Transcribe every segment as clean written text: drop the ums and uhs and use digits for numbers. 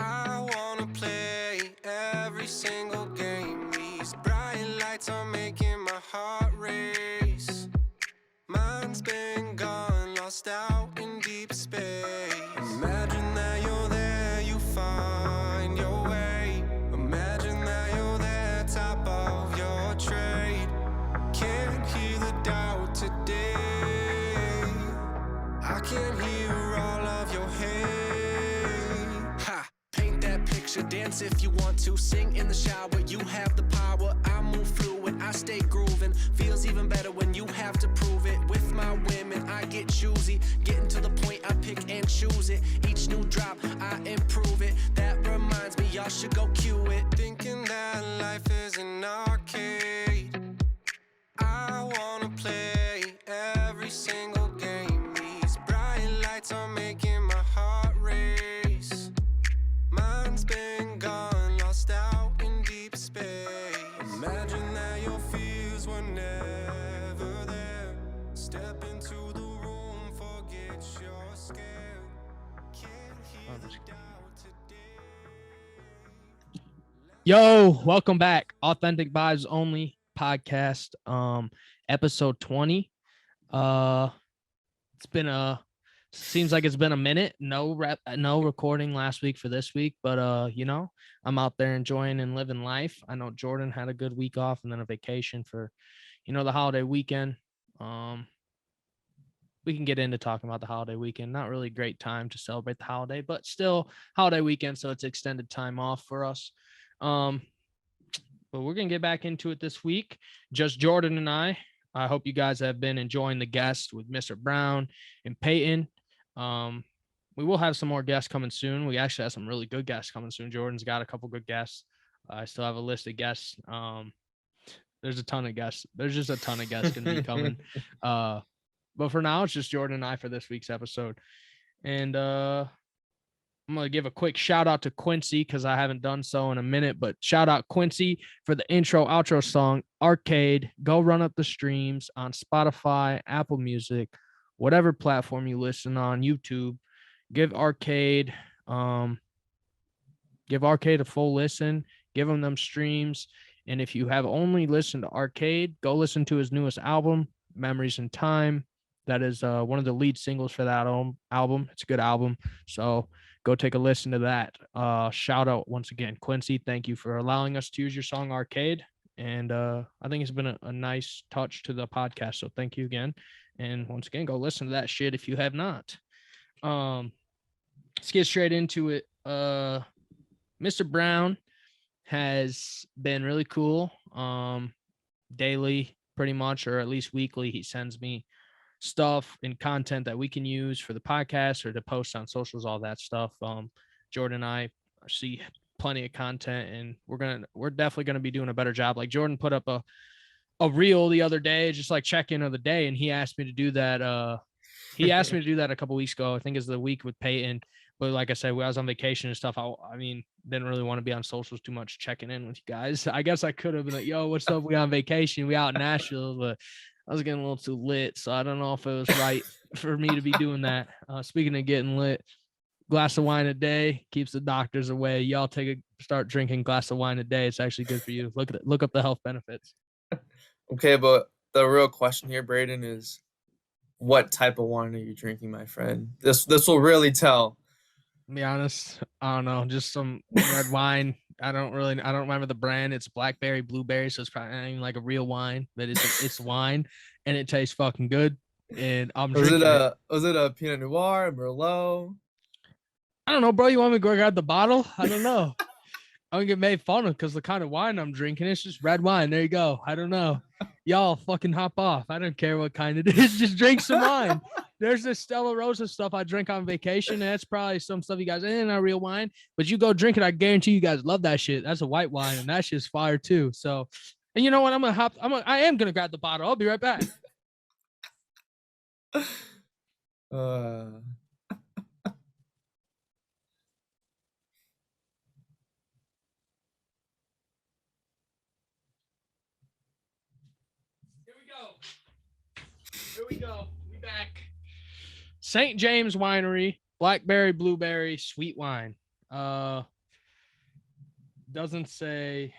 I wanna play every single game. These bright lights are making my heart race. Mind's been gone, lost out in deep space. Imagine that you're there, you find your way. Imagine that you're there, top of your trade. Can't hear the doubt today. I can't hear all of your hate. Ha! Paint that picture, dance if you want to. Sing in the shower, you have the power. I move fluid, I stay grooving. Feels even better when you have to prove it. With my women, I get choosy. Getting to the point, I pick and choose it. Each new drop, I improve it. That reminds me, y'all should go cue it. Thinking that life is an arcade. I wanna play every single game. These bright lights are making my heart race. Mind's been gone, lost out in deep space. Imagine that your fears were never there. Step into the room, forget you're scared. Can't hear the doubt today. Yo, welcome back. Authentic Vibes Only podcast, episode 20. Seems like it's been a minute. No recording last week for this week, but I'm out there enjoying and living life. I know Jordan had a good week off and then a vacation for, the holiday weekend. We can get into talking about the holiday weekend. Not really a great time to celebrate the holiday, but still holiday weekend, so it's extended time off for us. But we're going to get back into it this week. Just Jordan and I. I hope you guys have been enjoying the guest with Mr. Brown and Peyton. We will have some more guests coming soon. We actually have some really good guests coming soon. Jordan's got a couple good guests. I still have a list of guests. There's a ton of guests. There's just a ton of guests going to be coming. But for now, it's just Jordan and I for this week's episode. And I'm going to give a quick shout out to Quincy because I haven't done so in a minute, but shout out Quincy for the intro outro song, Arcade. Go run up the streams on Spotify, Apple Music, whatever platform you listen on, YouTube. Give Arcade a full listen. Give him them streams. And if you have only listened to Arcade, go listen to his newest album, Memories in Time. That is one of the lead singles for that album. It's a good album. So go take a listen to that. Shout out once again, Quincy. Thank you for allowing us to use your song Arcade. And I think it's been a nice touch to the podcast. So thank you again. And once again, go listen to that shit if you have not. Let's get straight into it. Mr. Brown has been really cool. Daily, pretty much, or at least weekly, he sends me stuff and content that we can use for the podcast or to post on socials, all that stuff. Jordan and I see plenty of content, and we're definitely gonna be doing a better job. Like Jordan put up a reel the other day, just like check-in of the day, and he asked me to do that. He asked me to do that a couple weeks ago. I think it's the week with Peyton. But like I said, when I was on vacation and stuff, I mean, didn't really want to be on socials too much, checking in with you guys. I guess I could have been like, yo, what's up? We on vacation. We out in Nashville, but I was getting a little too lit. So I don't know if it was right for me to be doing that. Speaking of getting lit, glass of wine a day keeps the doctors away. Y'all start drinking glass of wine a day. It's actually good for you. Look up the health benefits. Okay, but the real question here, Braeden, is what type of wine are you drinking, my friend? This will really tell. To be honest, I don't know. Just some red wine. I don't remember the brand. It's blackberry, blueberry, so it's probably not even like a real wine, but it's wine, and it tastes fucking good. And I'm drinking it. Was it a Pinot Noir, a Merlot? I don't know, bro. You want me to go grab the bottle? I don't know. I'm gonna get made fun of because the kind of wine I'm drinking, it's just red wine. There you go. I don't know. Y'all fucking hop off. I don't care what kind it is. Just drink some wine. There's this Stella Rosa stuff I drink on vacation. And that's probably some stuff you guys ain't not real wine, but you go drink it. I guarantee you guys love that shit. That's a white wine, and that shit's fire too. So, and you know what? I am gonna grab the bottle. I'll be right back. Here we go. We back. St. James Winery, blackberry, blueberry, sweet wine. Doesn't say.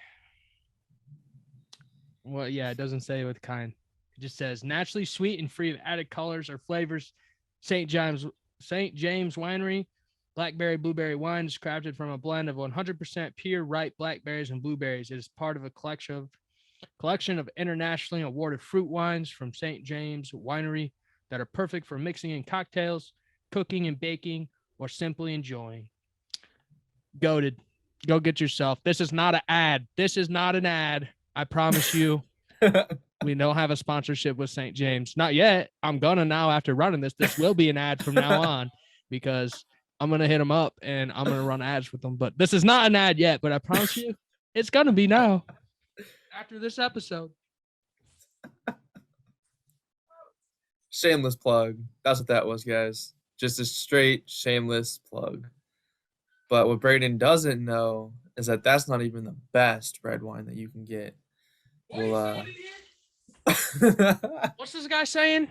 Well, yeah, it doesn't say what kind. It just says naturally sweet and free of added colors or flavors. St. James Winery. Blackberry blueberry wine is crafted from a blend of 100% pure ripe blackberries and blueberries. It is part of a collection of internationally awarded fruit wines from St. James Winery that are perfect for mixing in cocktails, cooking and baking, or simply enjoying. Goated. Go get yourself. This is not an ad. This is not an ad. I promise you. We don't have a sponsorship with St. James. Not yet. I'm going to now after running this. This will be an ad from now on because I'm going to hit them up and I'm going to run ads with them. But this is not an ad yet, but I promise you it's going to be now after this episode. Shameless plug. That's what that was, guys. Just a straight shameless plug. But what Braeden doesn't know is that that's not even the best red wine that you can get. Well, What's this guy saying?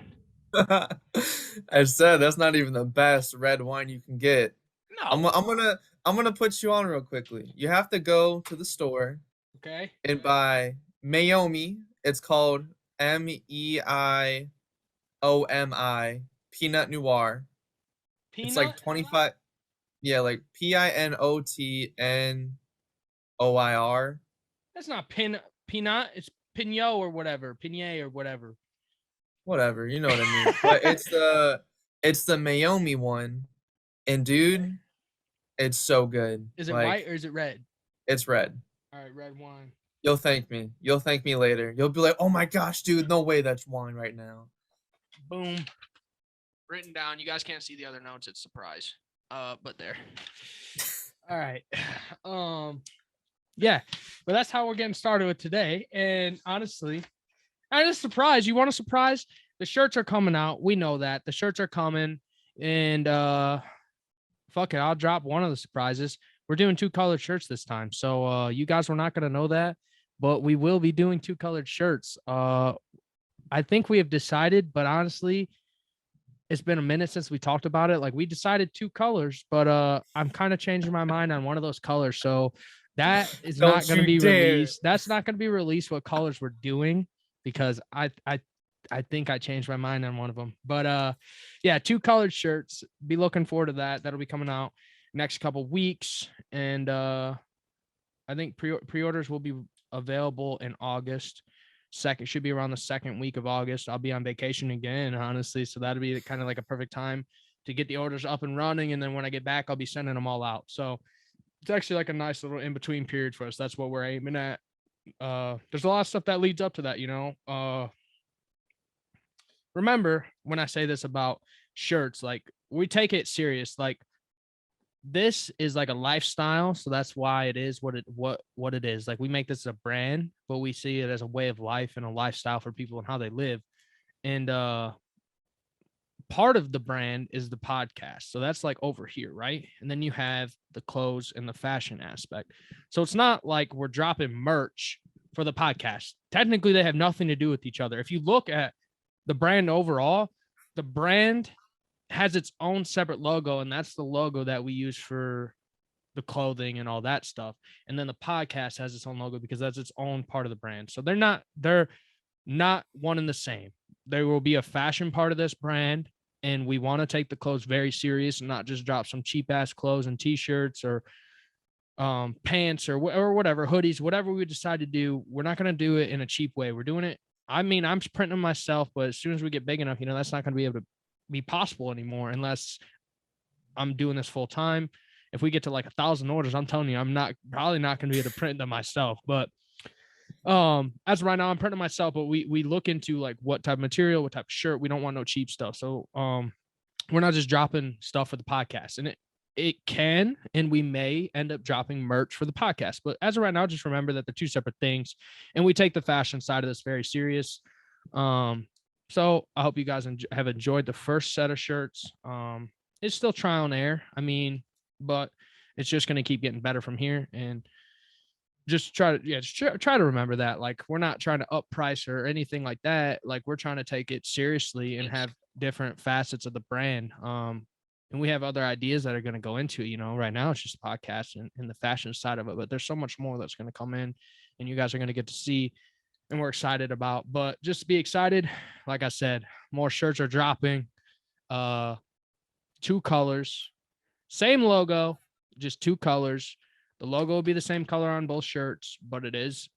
I said that's not even the best red wine you can get. No. I'm gonna put you on real quickly. You have to go to the store Okay. and buy Meiomi. It's called Meiomi Pinot Noir. It's like 25. Yeah, like Pinotnoir. That's not peanut. It's Pinot or whatever. Pinot or whatever. Whatever, you know what I mean. But it's the Meiomi one, and dude, it's so good. Is it Like, white or is it red? It's red. All right, red wine. You'll thank me. You'll thank me later. You'll be like, oh my gosh, dude, no way that's wine right now. Boom. Written down. You guys can't see the other notes. It's surprise. But there. All right. Yeah. But that's how we're getting started with today. And honestly, I'm just surprised. You want a surprise? The shirts are coming out. We know that. The shirts are coming. And fuck it. I'll drop one of the surprises. We're doing 2 colored shirts this time. So you guys were not going to know that, but we will be doing 2 colored shirts. I think we have decided, but honestly, it's been a minute since we talked about it. Like we decided 2 colors, but I'm kind of changing my mind on one of those colors. So that is not going to be released. That's not going to be released what colors we're doing because I think I changed my mind on one of them. But yeah, 2 colored shirts. Be looking forward to that. That'll be coming out next couple weeks. And I think pre-orders will be available in August. Should be around the 2nd week of August. I'll be on vacation again, honestly. So that'll be kind of like a perfect time to get the orders up and running. And then when I get back, I'll be sending them all out. So it's actually like a nice little in-between period for us. That's what we're aiming at. There's a lot of stuff that leads up to that, you know. Remember when I say this about shirts, like we take it serious. Like this is like a lifestyle, so that's why it is what it is. Like we make this a brand, but we see it as a way of life and a lifestyle for people and how they live. And part of the brand is the podcast, so that's like over here, right? And then you have the clothes and the fashion aspect. So it's not like we're dropping merch for the podcast. Technically, they have nothing to do with each other. If you look at the brand overall, the brand has its own separate logo, and that's the logo that we use for the clothing and all that stuff. And then the podcast has its own logo because that's its own part of the brand. So they're not one and the same. There will be a fashion part of this brand, and we want to take the clothes very serious and not just drop some cheap ass clothes and t-shirts or pants or whatever, hoodies, whatever we decide to do. We're not going to do it in a cheap way. We're doing it. I mean, I'm printing them myself, but as soon as we get big enough, you know, that's not going to be able to be possible anymore unless I'm doing this full time. If we get to like 1,000 orders, I'm telling you, I'm probably not going to be able to print them myself. But as of right now, I'm printing myself, but we look into like what type of material, what type of shirt. We don't want no cheap stuff. So we're not just dropping stuff for the podcast, and it can, and we may end up dropping merch for the podcast. But as of right now, just remember that they're 2 separate things, and we take the fashion side of this very serious. So I hope you guys have enjoyed the first set of shirts. It's still trial and error. I mean, but it's just going to keep getting better from here. And just try to remember that. Like, we're not trying to up price or anything like that. Like, we're trying to take it seriously and have different facets of the brand. and we have other ideas that are going to go into it. Right now it's just podcast and the fashion side of it, but there's so much more that's going to come in, and you guys are going to get to see, and we're excited about. But just be excited. Like I said, more shirts are dropping. 2 colors, same logo, just 2 colors. The logo will be the same color on both shirts, but it's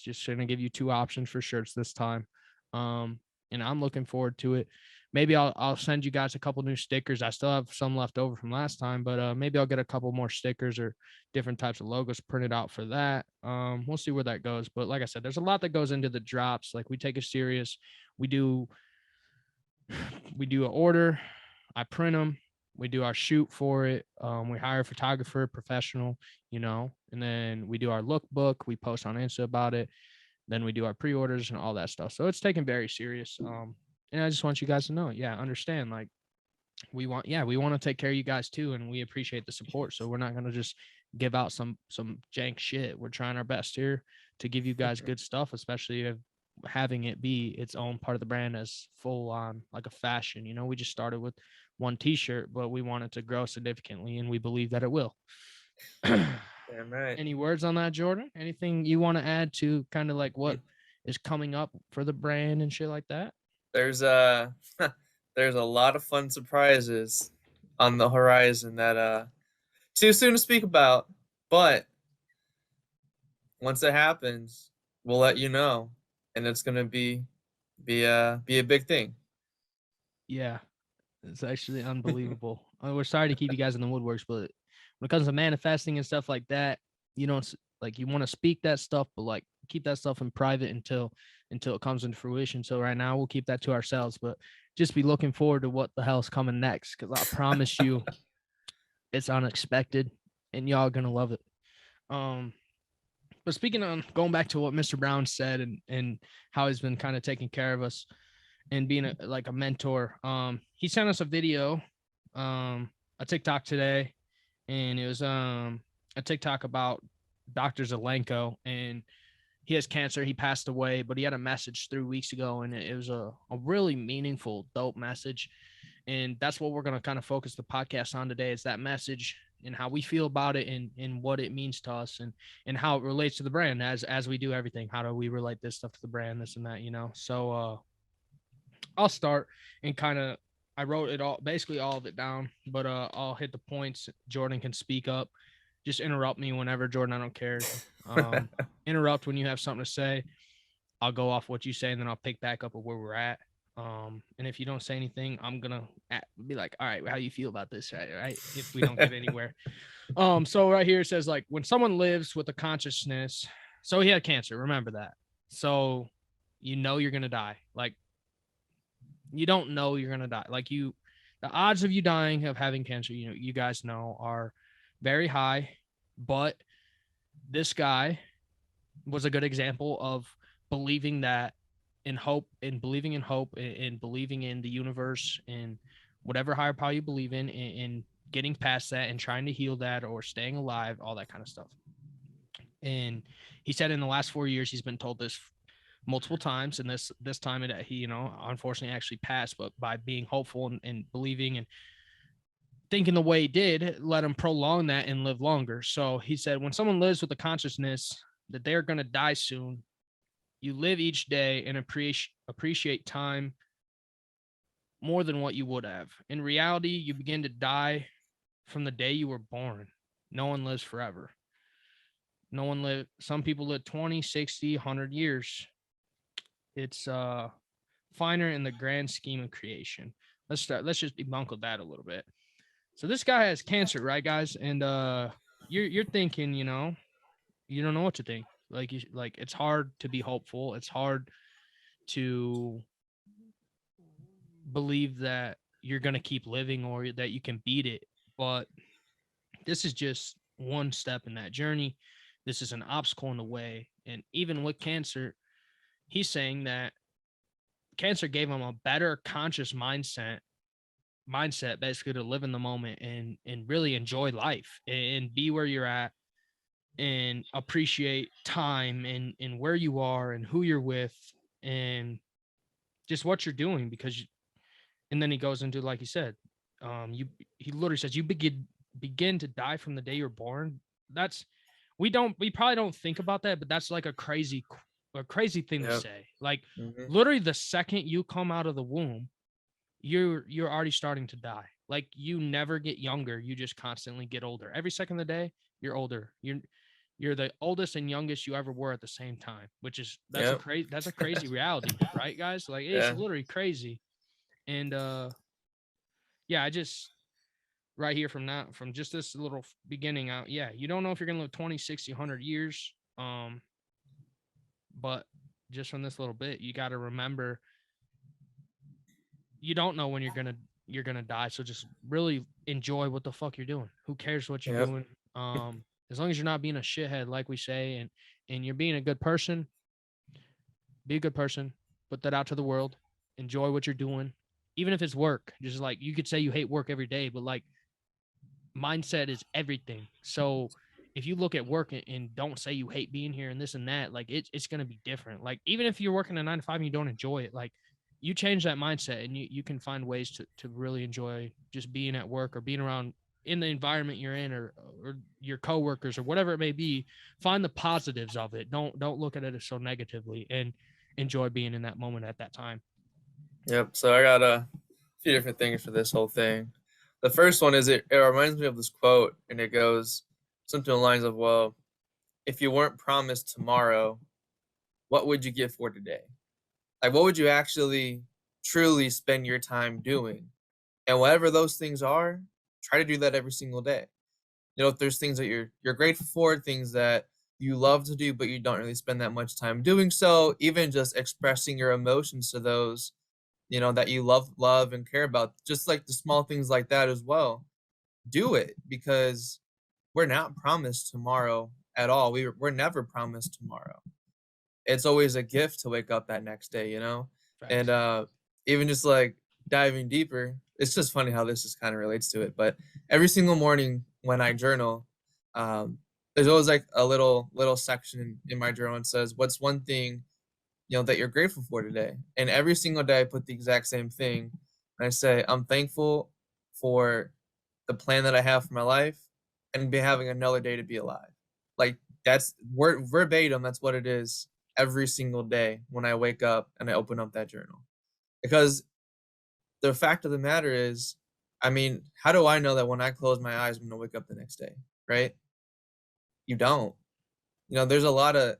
just going to give you 2 options for shirts this time. And I'm looking forward to it. Maybe I'll send you guys a couple new stickers. I still have some left over from last time, but maybe I'll get a couple more stickers or different types of logos printed out for that. We'll see where that goes. But like I said, there's a lot that goes into the drops. Like, we take it serious. We do an order. I print them. We do our shoot for it. We hire a photographer, professional, and then we do our lookbook. We post on Insta about it. Then we do our pre-orders and all that stuff. So it's taken very serious. And I just want you guys to know, understand, like, we want to take care of you guys too, and we appreciate the support. So we're not going to just give out some jank shit. We're trying our best here to give you guys good stuff, especially if having it be its own part of the brand as full on like a fashion. We just started with one t-shirt, but we want it to grow significantly, and we believe that it will. Damn right. Any words on that, Jordan? Anything you want to add to kind of like what is coming up for the brand and shit like that? There's a lot of fun surprises on the horizon that too soon to speak about, but once it happens, we'll let you know, and it's gonna be a big thing. Yeah, it's actually unbelievable. We're sorry to keep you guys in the woodworks, but when it comes to manifesting and stuff like that, you don't like, you want to speak that stuff, but like keep that stuff in private until it comes into fruition. So right now we'll keep that to ourselves, but just be looking forward to what the hell's coming next, because I promise you it's unexpected and y'all are gonna love it. But speaking on going back to what Mr. Brown said and how he's been kind of taking care of us and being like a mentor, he sent us a video, a TikTok today, and it was a TikTok about Dr. Zelenko, and he has cancer. He passed away, but he had a message 3 weeks ago, and it was a really meaningful, dope message. And that's what we're going to kind of focus the podcast on today, is that message and how we feel about it, and what it means to us, and how it relates to the brand as we do everything. How do we relate this stuff to the brand, this and that, So I'll start and kind of, I wrote it all, basically all of it down, but I'll hit the points. Jordan can speak up. Just interrupt me whenever, Jordan. I don't care. Interrupt when you have something to say. I'll go off what you say, and then I'll pick back up at where we're at. And if you don't say anything, I'm gonna be like, all right, how you feel about this, right? If we don't get anywhere. So right here it says, like, when someone lives with a consciousness, so he had cancer, remember that. So you're gonna die. Like, you don't know you're gonna die. Like, the odds of you dying of having cancer, you guys know, are very high. But this guy was a good example of believing that, in hope, and believing in hope, and believing in the universe, and whatever higher power you believe in, and getting past that and trying to heal that, or staying alive, all that kind of stuff. And he said in the last 4 years, he's been told this multiple times, and this time he unfortunately actually passed, but by being hopeful and believing and thinking the way he did, let him prolong that and live longer. So he said, when someone lives with the consciousness that they're going to die soon, you live each day and appreciate time more than what you would have. In reality, you begin to die from the day you were born. No one lives forever. Some people live 20, 60, 100 years. It's finer in the grand scheme of creation. Let's just debunk that a little bit. So this guy has cancer, right, guys? And you're thinking, you don't know what to think. Like, it's hard to be hopeful. It's hard to believe that you're going to keep living, or that you can beat it. But this is just one step in that journey. This is an obstacle in the way. And even with cancer, he's saying that cancer gave him a better conscious mindset basically to live in the moment and really enjoy life and be where you're at, and appreciate time and where you are and who you're with and just what you're doing. And then he goes into, like he said, he literally says you begin to die from the day you're born. That's we probably don't think about that, but that's like a crazy thing to Yep. say. Like Mhm. literally the second you come out of the womb, you're already starting to die. Like you never get younger, you just constantly get older. Every second of the day, you're older. You're the oldest and youngest you ever were at the same time, which is that's Yep. a crazy reality, right, guys? Like it's Yeah. literally crazy. And yeah, I just right here from just this little beginning out, yeah, you don't know if you're gonna live 20, 60, 100 years. But just from this little bit, you got to remember you don't know when you're gonna die. So just really enjoy what the fuck you're doing. Who cares what you're Yep. doing? As long as you're not being a shithead, like we say, and you're being a good person, be a good person. Put that out to the world. Enjoy what you're doing, even if it's work. Just like you could say you hate work every day, but like mindset is everything. So if you look at work and don't say you hate being here and this and that, like it's going to be different. Like even if you're working a 9 to 5 and you don't enjoy it, like you change that mindset and you can find ways to really enjoy just being at work or being around in the environment you're in or your coworkers or whatever it may be. Find the positives of it. Don't look at it so negatively and enjoy being in that moment at that time. Yep. So I got a few different things for this whole thing. The first one is it reminds me of this quote, and it goes something along the lines of, well, if you weren't promised tomorrow, what would you give for today? Like, what would you actually truly spend your time doing? And whatever those things are, try to do that every single day. You know, if there's things that you're grateful for, things that you love to do, but you don't really spend that much time doing so, even just expressing your emotions to those, you know, that you love and care about, just like the small things like that as well. Do it because we're not promised tomorrow at all. We're never promised tomorrow. It's always a gift to wake up that next day, you know? And Facts. even just like diving deeper, it's just funny how this just kind of relates to it. But every single morning when I journal, um, there's always like a little section in my journal that says, "What's one thing you know that you're grateful for today?" And every single day I put the exact same thing. And I say, "I'm thankful for the plan that I have for my life and be having another day to be alive." Like that's word verbatim, that's what it is every single day when I wake up and I open up that journal. Because the fact of the matter is, I mean, how do I know that when I close my eyes, I'm gonna wake up the next day, right? You don't. You know, there's a lot of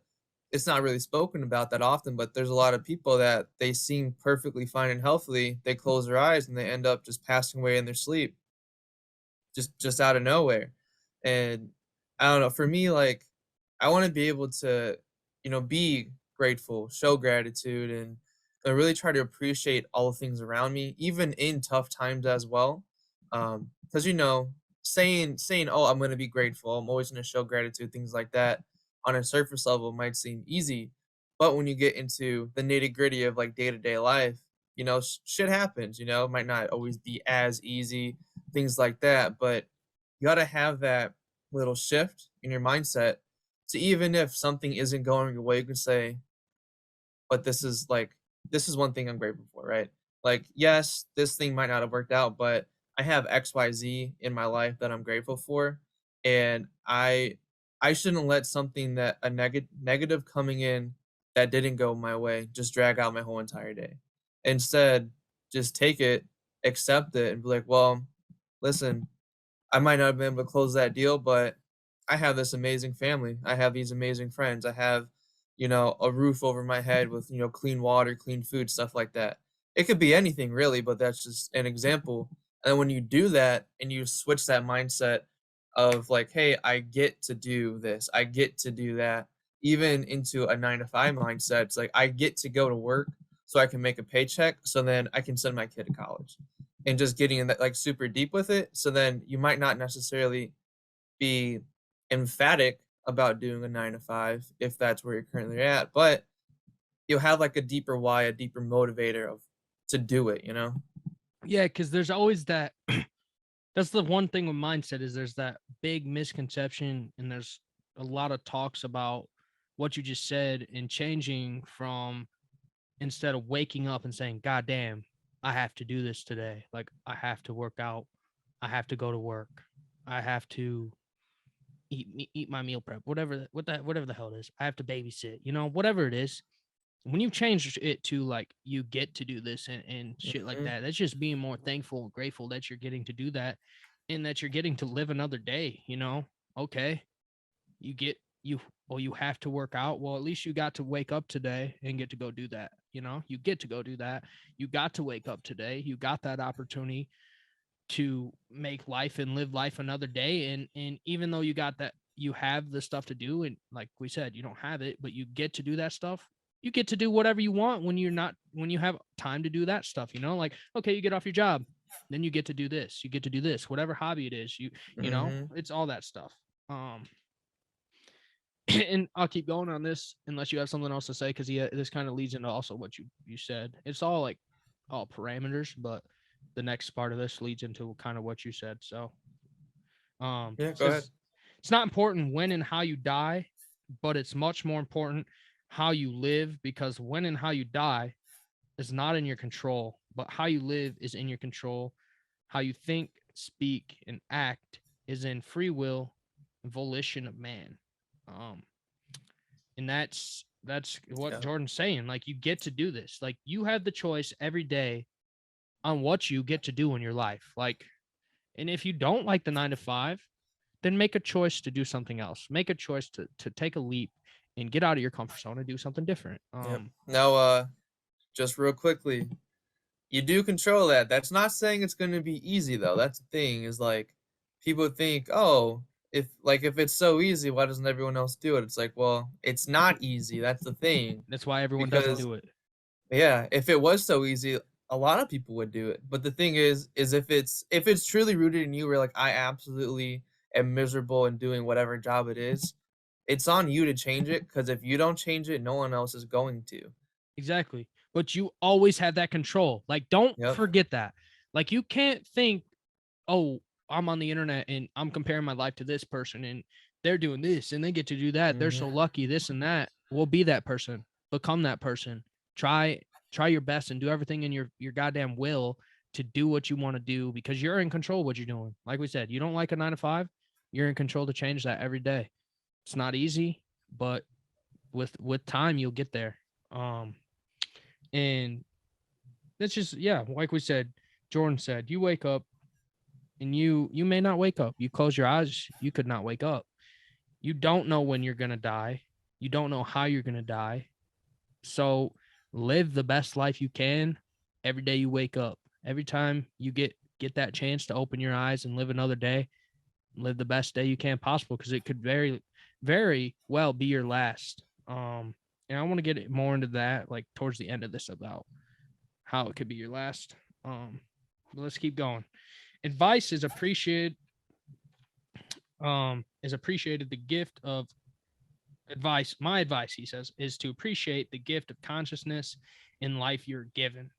it's not really spoken about that often, but there's a lot of people that they seem perfectly fine and healthy. They close their eyes and they end up just passing away in their sleep, just out of nowhere. And I don't know, for me, like I want to be able to, you know, be grateful, show gratitude, and really try to appreciate all the things around me, even in tough times as well. Because you know, saying, "Oh, I'm going to be grateful. I'm always going to show gratitude," things like that, on a surface level might seem easy, but when you get into the nitty gritty of like day to day life, you know, shit happens. You know, it might not always be as easy, things like that, but you got to have that little shift in your mindset to, even if something isn't going your way, you can say, but this is one thing I'm grateful for, right? Like, yes, this thing might not have worked out, but I have XYZ in my life that I'm grateful for. And I shouldn't let something that a negative coming in that didn't go my way just drag out my whole entire day. Instead, just take it, accept it, and be like, well, listen, I might not have been able to close that deal, but I have this amazing family. I have these amazing friends. I have, you know, a roof over my head with, you know, clean water, clean food, stuff like that. It could be anything really, but that's just an example. And then when you do that and you switch that mindset of like, hey, I get to do this, I get to do that, even into a 9 to 5 mindset, it's like I get to go to work so I can make a paycheck so then I can send my kid to college and just getting in that like super deep with it. So then you might not necessarily be emphatic about doing a 9 to 5 if that's where you're currently at, but you'll have like a deeper why, a deeper motivator of to do it, you know? Yeah, because there's always that. That's the one thing with mindset is there's that big misconception, and there's a lot of talks about what you just said and changing from instead of waking up and saying, "God damn, I have to do this today. Like I have to work out. I have to go to work. I have to eat my meal prep, whatever the hell it is. I have to babysit, whatever it is. When you change it to like you get to do this and shit like Mhm. that, that's just being more thankful and grateful that you're getting to do that and that you're getting to live another day, Okay. You get you well, you have to work out. Well, at least you got to wake up today and get to go do that. You get to go do that. You got to wake up today. You got that opportunity to make life and live life another day. And even though you have the stuff to do, and like we said, you don't have it, but you get to do that stuff. You get to do whatever you want when you have time to do that stuff, like, okay, you get off your job, then you get to do this, you get to do this, whatever hobby it is, Mhm. it's all that stuff. um and I'll keep going on this unless you have something else to say, because this kind of leads into also what you said. It's all like all parameters, but the next part of this leads into kind of what you said. So Yeah, it go ahead. says it's not important when and how you die, but it's much more important how you live, because when and how you die is not in your control, but how you live is in your control. How you think, speak, and act is in free will and volition of man. Um, and that's what Yeah. Jordan's saying. Like, you get to do this. Like, you have the choice every day on what you get to do in your life. Like, and if you don't like the 9 to 5, then make a choice to do something else. Make a choice to take a leap and get out of your comfort zone and do something different. Yep. Now, just real quickly, you do control that. That's not saying it's going to be easy though. That's the thing is like people think, "Oh, if it's so easy, why doesn't everyone else do it?" It's like, "Well, it's not easy. That's the thing." That's why everyone doesn't Because do it. yeah, if it was so easy, a lot of people would do it. But the thing is if it's truly rooted in you where like I absolutely am miserable in doing whatever job it is, it's on you to change it because if you don't change it, no one else is going to. Exactly. But you always have that control. Like, don't Yep. forget that. Like, you can't think, oh, I'm on the internet and I'm comparing my life to this person and they're doing this and they get to do that. They're so Mhm. lucky, this and that. We'll be that person. Become that person. Try try your best and do everything in your goddamn will to do what you want to do, because you're in control of what you're doing. Like we said, you don't like a 9 to 5, you're in control to change that every day. It's not easy, but with time you'll get there. And that's just, yeah, like we said, Jordan said, you wake up and you may not wake up. You close your eyes, you could not wake up. You don't know when you're going to die. You don't know how you're going to die. So live the best life you can every day you wake up. Every time you get that chance to open your eyes and live another day, live the best day you can possible, because it could very well be your last. And I want to get more into that like towards the end of this about how it could be your last. But let's keep going. Advice is appreciated. The gift of advice, my advice, he says, is to appreciate the gift of consciousness in life you're given.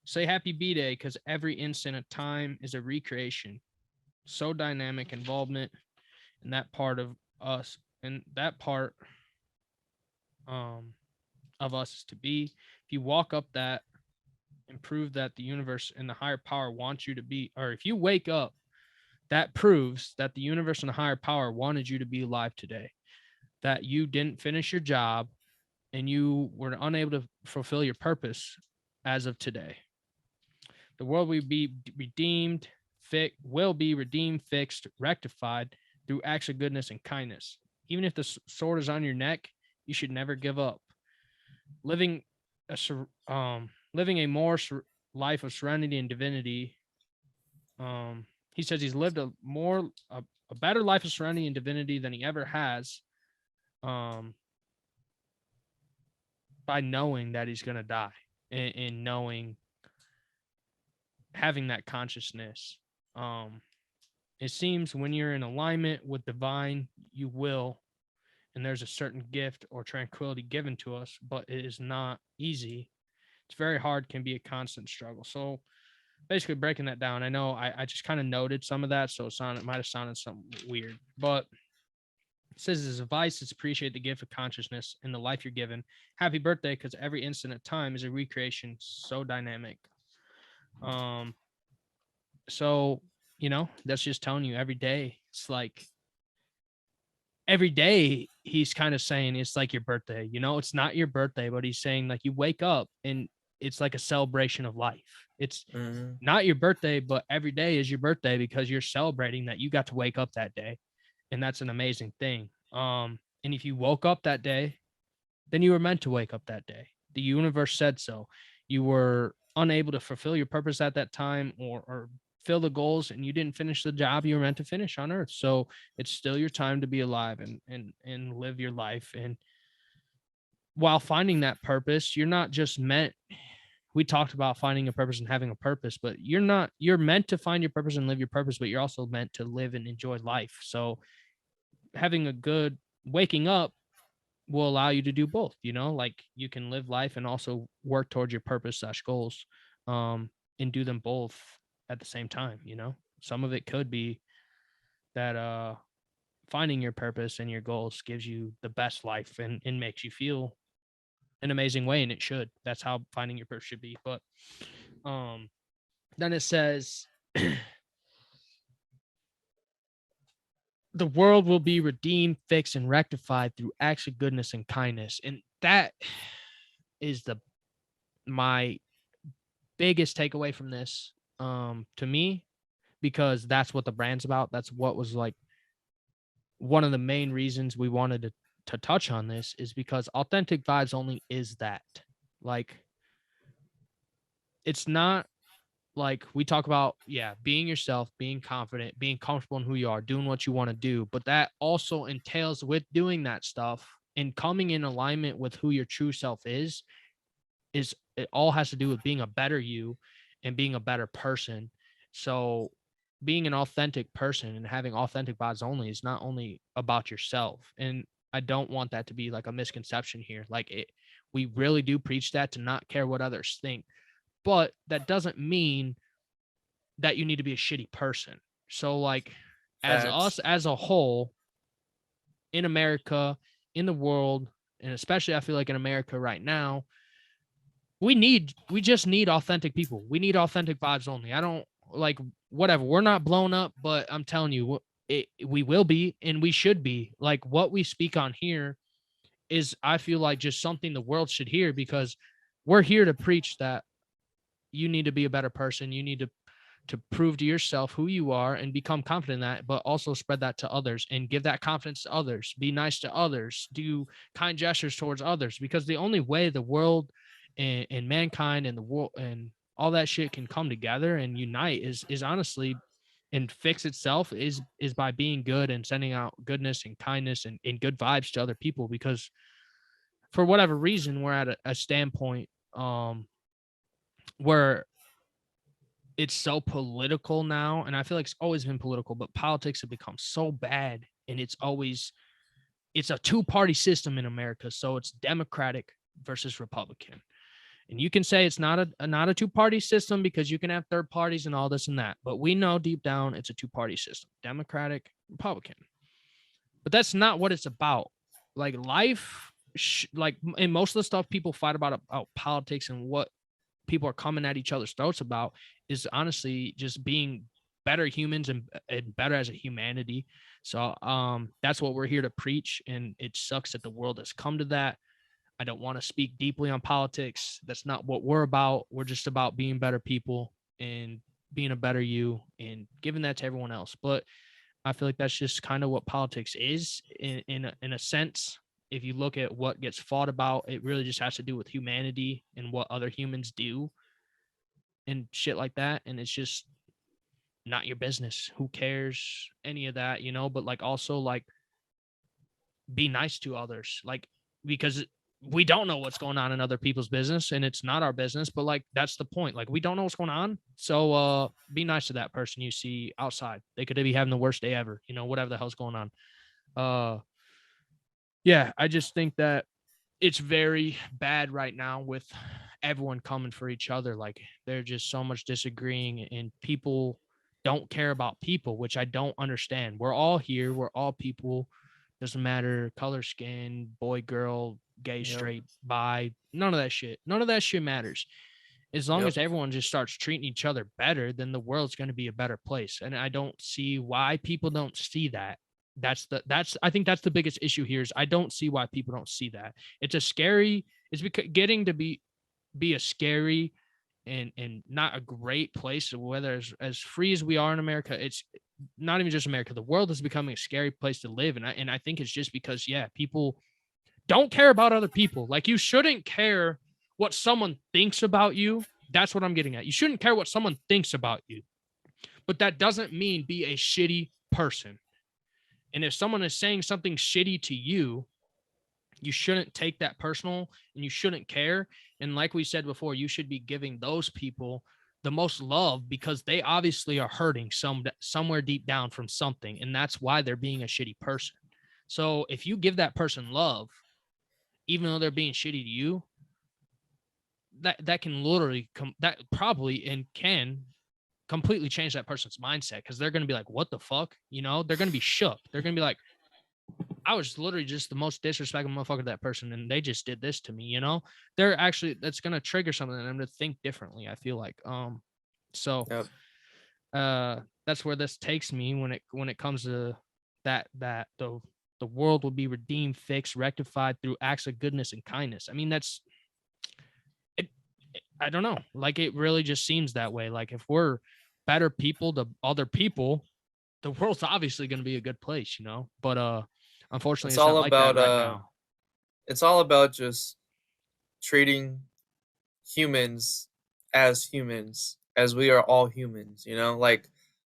Say happy B-Day, because every instant of time is a recreation. So dynamic involvement in that part of us, and that part um of us is to be. If you walk up that and prove that the universe and the higher power wants you to be, or if you wake up, that proves that the universe and the higher power wanted you to be alive today, that you didn't finish your job and you were unable to fulfill your purpose as of today. The world will be redeemed, will be redeemed, fixed, rectified through acts of goodness and kindness. Even if the sword is on your neck, you should never give up. Living living a more life of serenity and divinity. He says he's lived a better life of serenity and divinity than he ever has. Um, by knowing that he's gonna die, and knowing, having that consciousness. Um, it seems when you're in alignment with divine, you will, and there's a certain gift or tranquility given to us, but it is not easy. It's very hard, can be a constant struggle. So basically breaking that down, I know I just kind of noted some of that, so it might have sounded something weird, but it says his advice is appreciate the gift of consciousness in the life you're given. Happy birthday, because every instant of time is a recreation, so dynamic. Um, so That's just telling you every day. It's like every day he's kind of saying it's like your birthday. It's not your birthday, but he's saying like you wake up and it's like a celebration of life. It's Mm-hmm. not your birthday, but every day is your birthday because you're celebrating that you got to wake up that day. And that's an amazing thing. And if you woke up that day, then you were meant to wake up that day. The universe said so. You were unable to fulfill your purpose at that time or fill the goals, and you didn't finish the job you were meant to finish on earth. So it's still your time to be alive and live your life. And while finding that purpose, you're not just meant, we talked about finding a purpose and having a purpose, but you're meant to find your purpose and live your purpose, but you're also meant to live and enjoy life. So having a good waking up will allow you to do both, like you can live life and also work towards your purpose/goals, and do them both at the same time. Some of it could be that finding your purpose and your goals gives you the best life and makes you feel an amazing way, and it should. That's how finding your purpose should be. But then it says the world will be redeemed, fixed, and rectified through acts of goodness and kindness. And that is my biggest takeaway from this, to me, because that's what the brand's about. That's what was like one of the main reasons we wanted to touch on this, is because authentic vibes only is that. Like, it's not like we talk about, being yourself, being confident, being comfortable in who you are, doing what you want to do. But that also entails, with doing that stuff and coming in alignment with who your true self is it all has to do with being a better you and being a better person. So being an authentic person and having authentic vibes only is not only about yourself. And I don't want that to be like a misconception here. We really do preach that, to not care what others think, but that doesn't mean that you need to be a shitty person. So like, as Facts. us as a whole, in America, in the world, and especially I feel like in America right now, we just need authentic people. We need authentic vibes only. I don't like whatever. We're not blown up, but I'm telling you, we will be, and we should be. Like, what we speak on here is, I feel like, just something the world should hear, because we're here to preach that you need to be a better person. You need to prove to yourself who you are and become confident in that, but also spread that to others and give that confidence to others. Be nice to others, do kind gestures towards others, because the only way the world and mankind and the world and all that shit can come together and unite is honestly, and fix itself, is by being good and sending out goodness and kindness and good vibes to other people. Because for whatever reason, we're at a standpoint where it's so political now, and I feel like it's always been political, but politics have become so bad, and it's a two-party system in America. So it's Democratic versus Republican. And you can say it's not a two-party system because you can have third parties and all this and that, but we know deep down it's a two-party system, Democratic, Republican. But that's not what it's about. Like, life, and most of the stuff people fight about politics and what people are coming at each other's throats about is honestly just being better humans and better as a humanity. So that's what we're here to preach, and it sucks that the world has come to that. I don't want to speak deeply on politics. That's not what we're about. We're just about being better people and being a better you and giving that to everyone else. But I feel like that's just kind of what politics is in a sense. If you look at what gets fought about, it really just has to do with humanity and what other humans do and shit like that. And it's just not your business. Who cares? Any of that, but like, also, like, be nice to others, like, because we don't know what's going on in other people's business, and it's not our business, but like, that's the point. Like, we don't know what's going on. So be nice to that person you see outside. They could be having the worst day ever, whatever the hell's going on. Yeah, I just think that it's very bad right now with everyone coming for each other. Like, there's just so much disagreeing, and people don't care about people, which I don't understand. We're all here. We're all people. Doesn't matter color, skin, boy, girl, gay, Yep. straight, bi, none of that shit. None of that shit matters. As long Yep. as everyone just starts treating each other better, then the world's going to be a better place. And I don't see why people don't see that. I think that's the biggest issue here is I don't see why people don't see that. It's because getting to be a scary and not a great place, whether as free as we are in America, it's not even just America. The world is becoming a scary place to live. And I think it's just because, yeah, people don't care about other people. Like, you shouldn't care what someone thinks about you. That's what I'm getting at. You shouldn't care what someone thinks about you, but that doesn't mean be a shitty person. And if someone is saying something shitty to you, you shouldn't take that personal and you shouldn't care. And like we said before, you should be giving those people the most love because they obviously are hurting somewhere deep down from something. And that's why they're being a shitty person. So if you give that person love, even though they're being shitty to you, that can literally that probably and can completely change that person's mindset, because they're going to be like, what the fuck? You know, they're going to be shook. They're going to be like, I was literally just the most disrespectful motherfucker to that person, and they just did this to me, you know? They're actually, that's going to trigger something in them to think differently, I feel like. So Yep. that's where this takes me when it comes to that the world will be redeemed, fixed, rectified through acts of goodness and kindness. I mean, that's it. I don't know. Like, it really just seems that way. Like, if we're better people to other people, the world's obviously going to be a good place, you know? But unfortunately, It's it's not all like that about right now. it's all about just treating humans as we are all humans, you know? Like,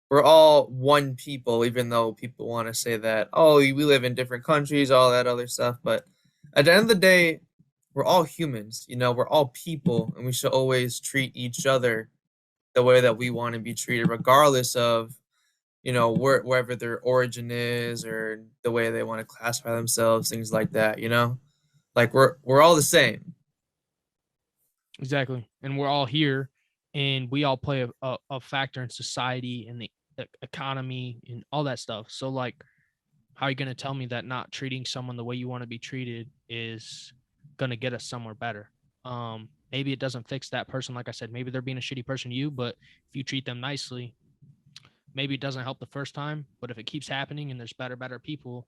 we're all one people, even though people want to say that, oh, we live in different countries, all that other stuff. But at the end of the day, we're all humans, you know? We're all people, and we should always treat each other the way that we want to be treated, regardless of, you know, wherever their origin is or the way they want to classify themselves, things like that, you know? Like, we're all the same. Exactly. And we're all here, and we all play a factor in society and the economy and all that stuff. So, like, how are you going to tell me that not treating someone the way you want to be treated is going to get us somewhere better? Maybe it doesn't fix that person. Like I said, maybe they're being a shitty person to you, but if you treat them nicely, maybe it doesn't help the first time, but if it keeps happening and there's better people,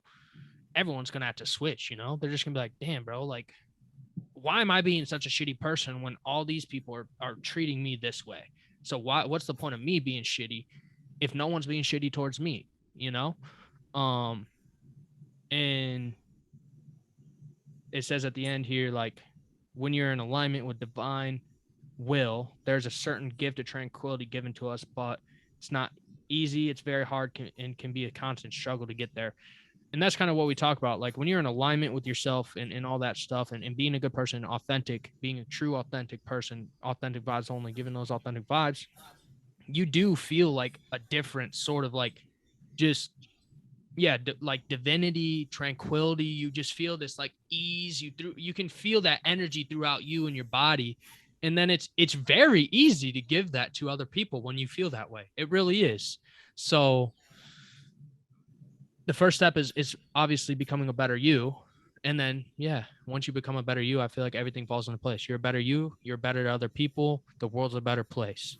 everyone's going to have to switch, you know? They're just going to be like, damn, bro, like, why am I being such a shitty person when all these people are treating me this way? So what's the point of me being shitty if no one's being shitty towards me, you know? And it says at the end here, like, when you're in alignment with divine will, there's a certain gift of tranquility given to us, but it's not easy. It's very hard and can be a constant struggle to get there. And that's kind of what we talk about. Like, when you're in alignment with yourself and all that stuff, and being a good person, authentic, being a true authentic person, authentic vibes only, giving those authentic vibes, you do feel like a different sort of, like, just, yeah, like divinity, tranquility. You just feel this like ease. You can feel that energy throughout you and your body. And then it's very easy to give that to other people when you feel that way. It really is. So the first step is obviously becoming a better you. And then, yeah, once you become a better you, I feel like everything falls into place. You're a better you. You're better to other people. The world's a better place.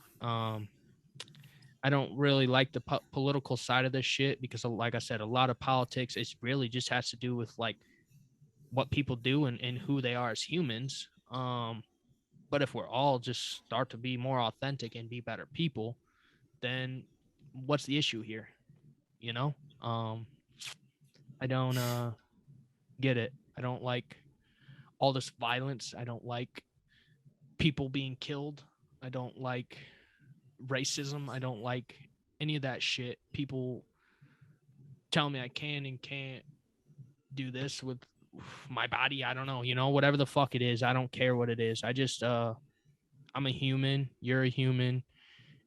I don't really like the political side of this shit because, like I said, a lot of politics, it really just has to do with, like, what people do and who they are as humans. But if we're all just start to be more authentic and be better people, then what's the issue here? You know? I don't get it. I don't like all this violence. I don't like people being killed. I don't like racism. I don't like any of that shit. People tell me I can and can't do this with my body. I don't know, you know, whatever the fuck it is. I don't care what it is. I just I'm a human, you're a human,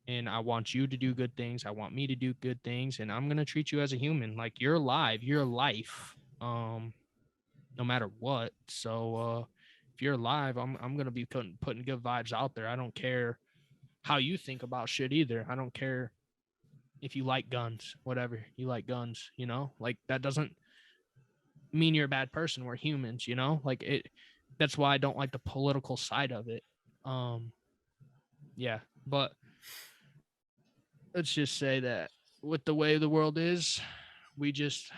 and I want you to do good things. I want me to do good things, and I'm going to treat you as a human. Like, you're alive, you're life. No matter what. So if you're alive, I'm going to be putting good vibes out there. I don't care how you think about shit either. I don't care if you like guns, whatever. You like guns, you know? Like, that doesn't mean you're a bad person. We're humans, you know? Like, it that's why I don't like the political side of it. Yeah, but let's just say that with the way the world is, we just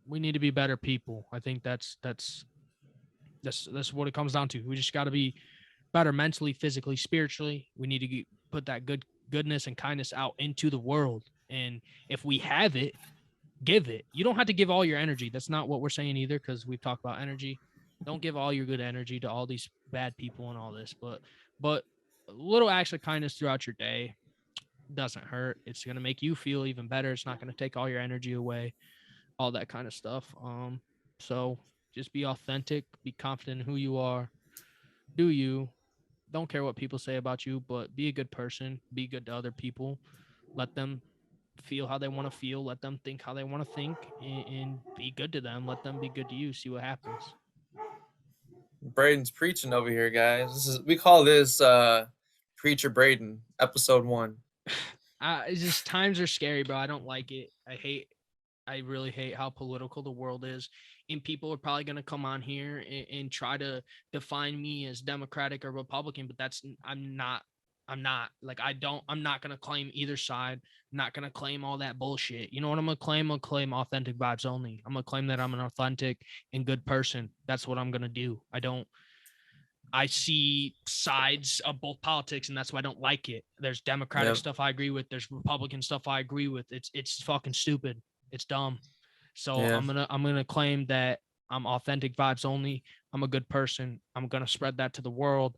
we need to be better people. I think that's what it comes down to. We just got to be better mentally, physically, spiritually. We need to put that goodness and kindness out into the world. And if we have it, give it. You don't have to give all your energy. That's not what we're saying either, because we've talked about energy. Don't give all your good energy to all these bad people and all this, but a little acts of kindness throughout your day doesn't hurt. It's going to make you feel even better. It's not going to take all your energy away, all that kind of stuff. So just be authentic, be confident in who you are. Do you. Don't care what people say about you, but be a good person, be good to other people. Let them feel how they want to feel, let them think how they want to think, and be good to them. Let them be good to you. See what happens. Braden's preaching over here, guys. We call this Preacher Braden, episode 1. It's just times are scary, bro. I don't like it. I really hate how political the world is. And people are probably going to come on here and try to define me as Democratic or Republican, but I'm not like, I'm not going to claim either side. I'm not going to claim all that bullshit. You know what I'm going to claim? I'm going to claim authentic vibes only. I'm going to claim that I'm an authentic and good person. That's what I'm going to do. I see sides of both politics, and that's why I don't like it. There's Democratic stuff I agree with. There's Republican stuff I agree with. It's fucking stupid. It's dumb. So I'm gonna claim that I'm authentic vibes only. I'm a good person. I'm gonna spread that to the world,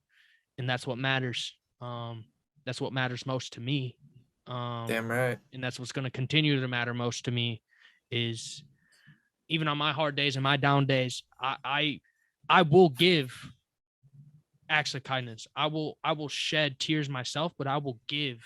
and that's what matters. That's what matters most to me. Damn right. And that's what's gonna continue to matter most to me. Is even on my hard days and my down days, I will give acts of kindness. I will shed tears myself, but I will give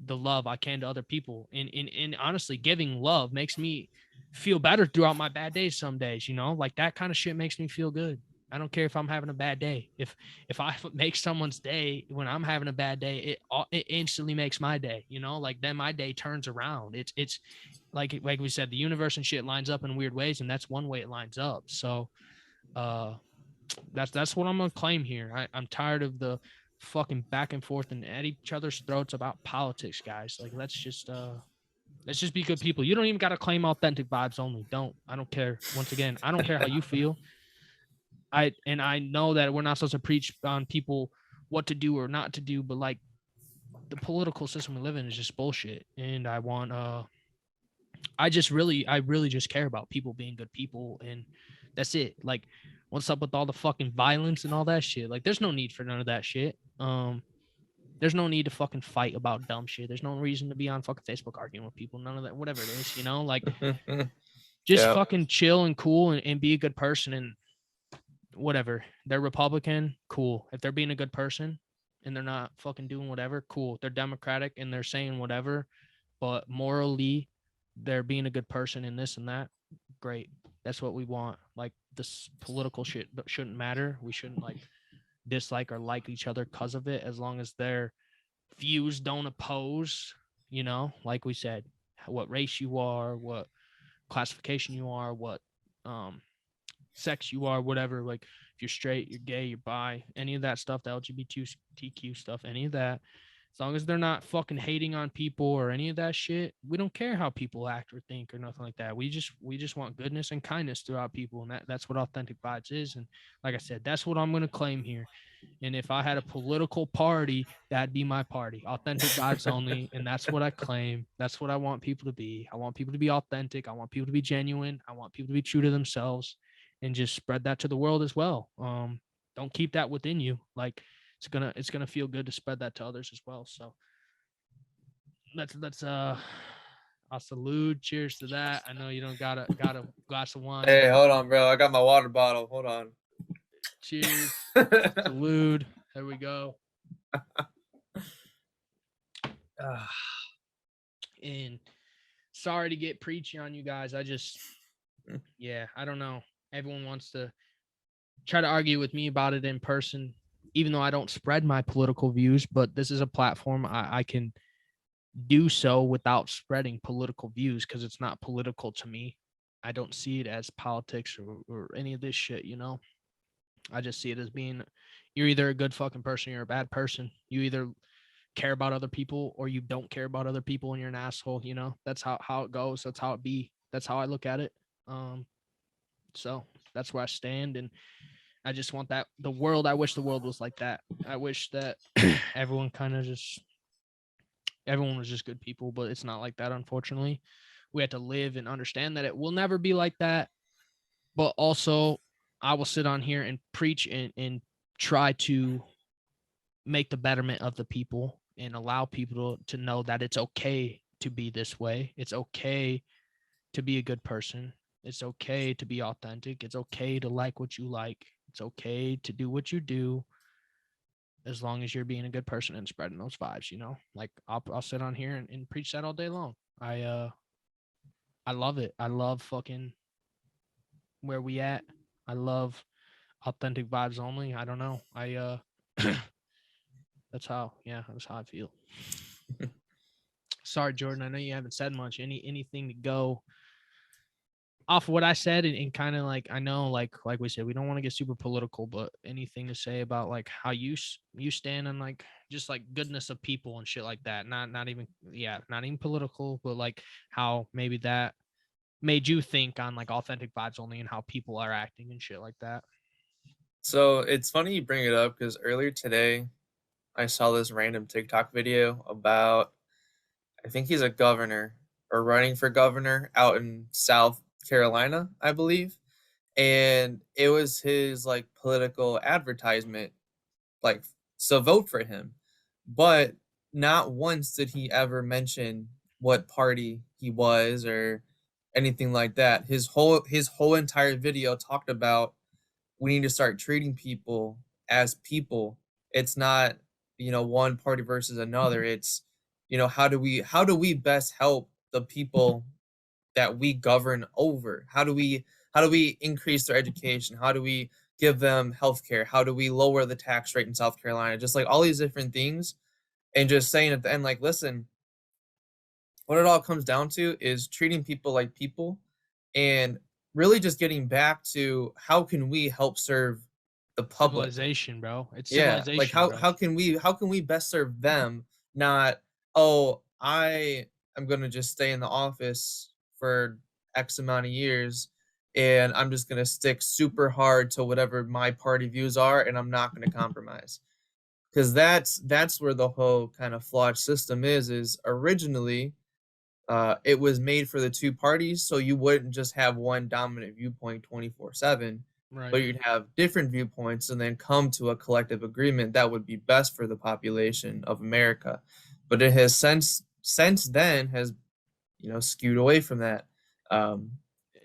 the love I can to other people. And honestly, giving love makes me feel better throughout my bad days some days, you know? Like that kind of shit makes me feel good. I don't care if I'm having a bad day. If I make someone's day when I'm having a bad day, it instantly makes my day, you know? Like then my day turns around. It's like we said, the universe and shit lines up in weird ways, and that's one way it lines up. So that's what I'm gonna claim here. I'm tired of the fucking back and forth and at each other's throats about politics, guys. Like let's just be good people. You don't even gotta claim authentic vibes only. I don't care. Once again, I don't care how you feel. I know that we're not supposed to preach on people what to do or not to do, but like the political system we live in is just bullshit. And I really just care about people being good people, and that's it. Like, what's up with all the fucking violence and all that shit? Like, there's no need for none of that shit. There's no need to fucking fight about dumb shit. There's no reason to be on fucking Facebook arguing with people. None of that, whatever it is, you know, like just fucking chill and cool and be a good person. And whatever, they're Republican, cool. If they're being a good person and they're not fucking doing whatever, cool. They're Democratic and they're saying whatever, but morally they're being a good person in this and that, great. That's what we want. Like this political shit shouldn't matter. We shouldn't like dislike or like each other because of it, as long as their views don't oppose, you know, like we said, what race you are, what classification you are, what sex you are, whatever. Like if you're straight, you're gay, you're bi, any of that stuff, the LGBTQ stuff, any of that, as long as they're not fucking hating on people or any of that shit, we don't care how people act or think or nothing like that. We just want goodness and kindness throughout people, and that's what authentic vibes is. And like I said, that's what I'm gonna claim here. And if I had a political party, that'd be my party. Authentic vibes only, and that's what I claim. That's what I want people to be. I want people to be authentic. I want people to be genuine. I want people to be true to themselves, and just spread that to the world as well. Don't keep that within you. Like it's gonna feel good to spread that to others as well. So let's I'll salute. Cheers to that. I know you don't got a glass of wine. Hey, hold on, bro. I got my water bottle. Hold on. Cheers. Salute. There we go. And sorry to get preachy on you guys. I don't know. Everyone wants to try to argue with me about it in person, even though I don't spread my political views, but this is a platform I can do so without spreading political views, because it's not political to me. I don't see it as politics or any of this shit, you know? I just see it as being you're either a good fucking person or you're a bad person. You either care about other people or you don't care about other people and you're an asshole, you know. That's how it goes. That's how it be. That's how I look at it. So that's where I stand, and I just want that the world. I wish the world was like that. I wish that everyone kind of just everyone was just good people, but it's not like that, unfortunately. We have to live and understand that it will never be like that. But also, I will sit on here and preach and try to make the betterment of the people and allow people to know that it's okay to be this way. It's okay to be a good person. It's okay to be authentic. It's okay to like what you like. It's okay to do what you do as long as you're being a good person and spreading those vibes, you know? Like I'll sit on here and preach that all day long. I love it. I love fucking where we at. I love authentic vibes only. I don't know. That's how I feel. Sorry, Jordan. I know you haven't said much. Anything to go off of what I said and kind of like I know like we said we don't want to get super political, but anything to say about like how you stand on like just like goodness of people and shit like that. Not even not even political, but like how maybe that made you think on like authentic vibes only and how people are acting and shit like that. So it's funny you bring it up because earlier today I saw this random TikTok video about, I think he's a governor or running for governor out in South Carolina, I believe. And it was his like political advertisement, like, so vote for him. But not once did he ever mention what party he was or anything like that. His whole entire video talked about we need to start treating people as people. It's not, one party versus another. It's, how do we best help the people that we govern over? How do we increase their education? How do we give them healthcare? How do we lower the tax rate in South Carolina? Just like all these different things, and just saying at the end, like, listen, what it all comes down to is treating people like people, and really just getting back to how can we help serve the public. Civilization, bro. It's Yeah, like civilization, how bro. how can we best serve them? Not, oh, I am gonna just stay in the office for X amount of years, and I'm just gonna stick super hard to whatever my party views are, and I'm not gonna compromise. Because that's where the whole kind of flawed system is originally it was made for the two parties, so you wouldn't just have one dominant viewpoint 24/7, but Right. you'd have different viewpoints and then come to a collective agreement that would be best for the population of America. But it has since then has skewed away from that um,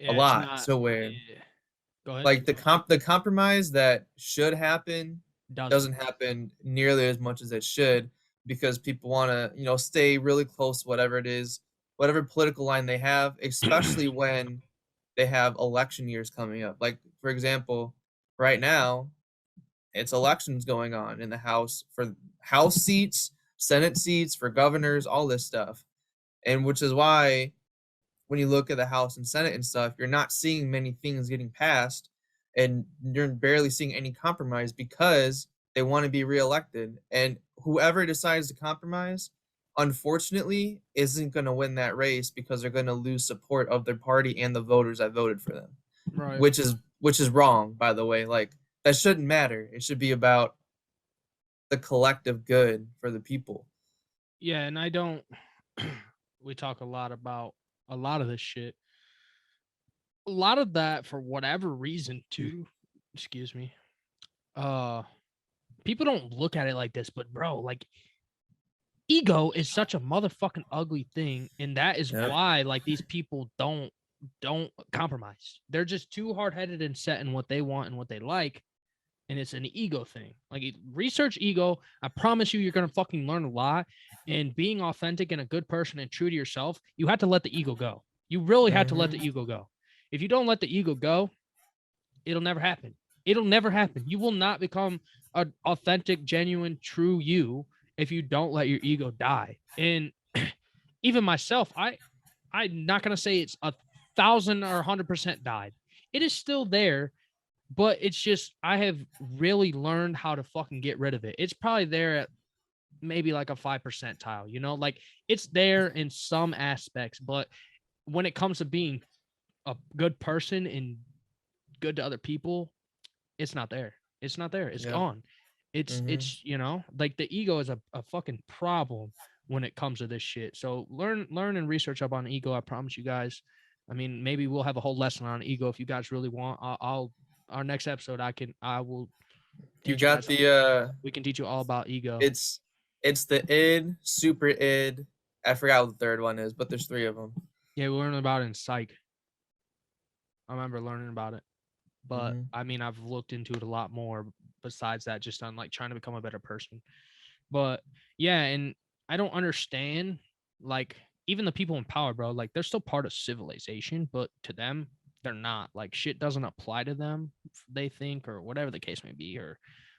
a Yeah, it's lot. not So where yeah. Go ahead. like the compromise that should happen Doesn't. doesn't happen nearly as much as it should, because people want to stay really close to whatever it is, whatever political line they have, especially when they have election years coming up. Like, for example, right now it's elections going on in the House for House seats, Senate seats, for governors, all this stuff. And which is why when you look at the House and Senate and stuff, you're not seeing many things getting passed, and you're barely seeing any compromise because they want to be reelected. And whoever decides to compromise, unfortunately, isn't going to win that race because they're going to lose support of their party and the voters that voted for them, Right. which is wrong, by the way. Like, that shouldn't matter. It should be about the collective good for the people. Yeah, and I don't we talk a lot about a lot of this shit. A lot of that for whatever reason too. Excuse me. Uh People don't look at it like this, but bro, like ego is such a motherfucking ugly thing, and that is Yep. why like these people don't compromise. They're just too hard-headed and set in what they want and what they like, and it's an ego thing. Like research ego. I promise you, you're gonna fucking learn a lot. And being authentic and a good person and true to yourself, you have to let the ego go. You really have to let the Mhm. ego go. If you don't let the ego go, it'll never happen. It'll never happen. You will not become an authentic, genuine, true you if you don't let your ego die. And even myself, I'm not gonna say it's 1,000 or 100% died. It is still there, but it's just I have really learned how to fucking get rid of it. It's probably there at maybe like a 5% you know, like it's there in some aspects, but when it comes to being a good person and good to other people, it's not there. It's not there. It's Yeah. gone. Mm-hmm. It's you know, like the ego is a fucking problem when it comes to this shit. So learn and research up on ego. I promise you guys. I mean, maybe we'll have a whole lesson on ego if you guys really want. I'll our next episode I will You teach you got guys. the We can teach you all about ego. it's the id, super id. I forgot what the third one is, but there's 3 of them. Yeah, we learned about it in psych. I remember learning about it. But Mm-hmm. I mean, I've looked into it a lot more besides that, just on like trying to become a better person. But yeah, and I don't understand, like, even the people in power, bro, like they're still part of civilization, but to them, they're not. Like shit doesn't apply to them, they think, or whatever the case may be, or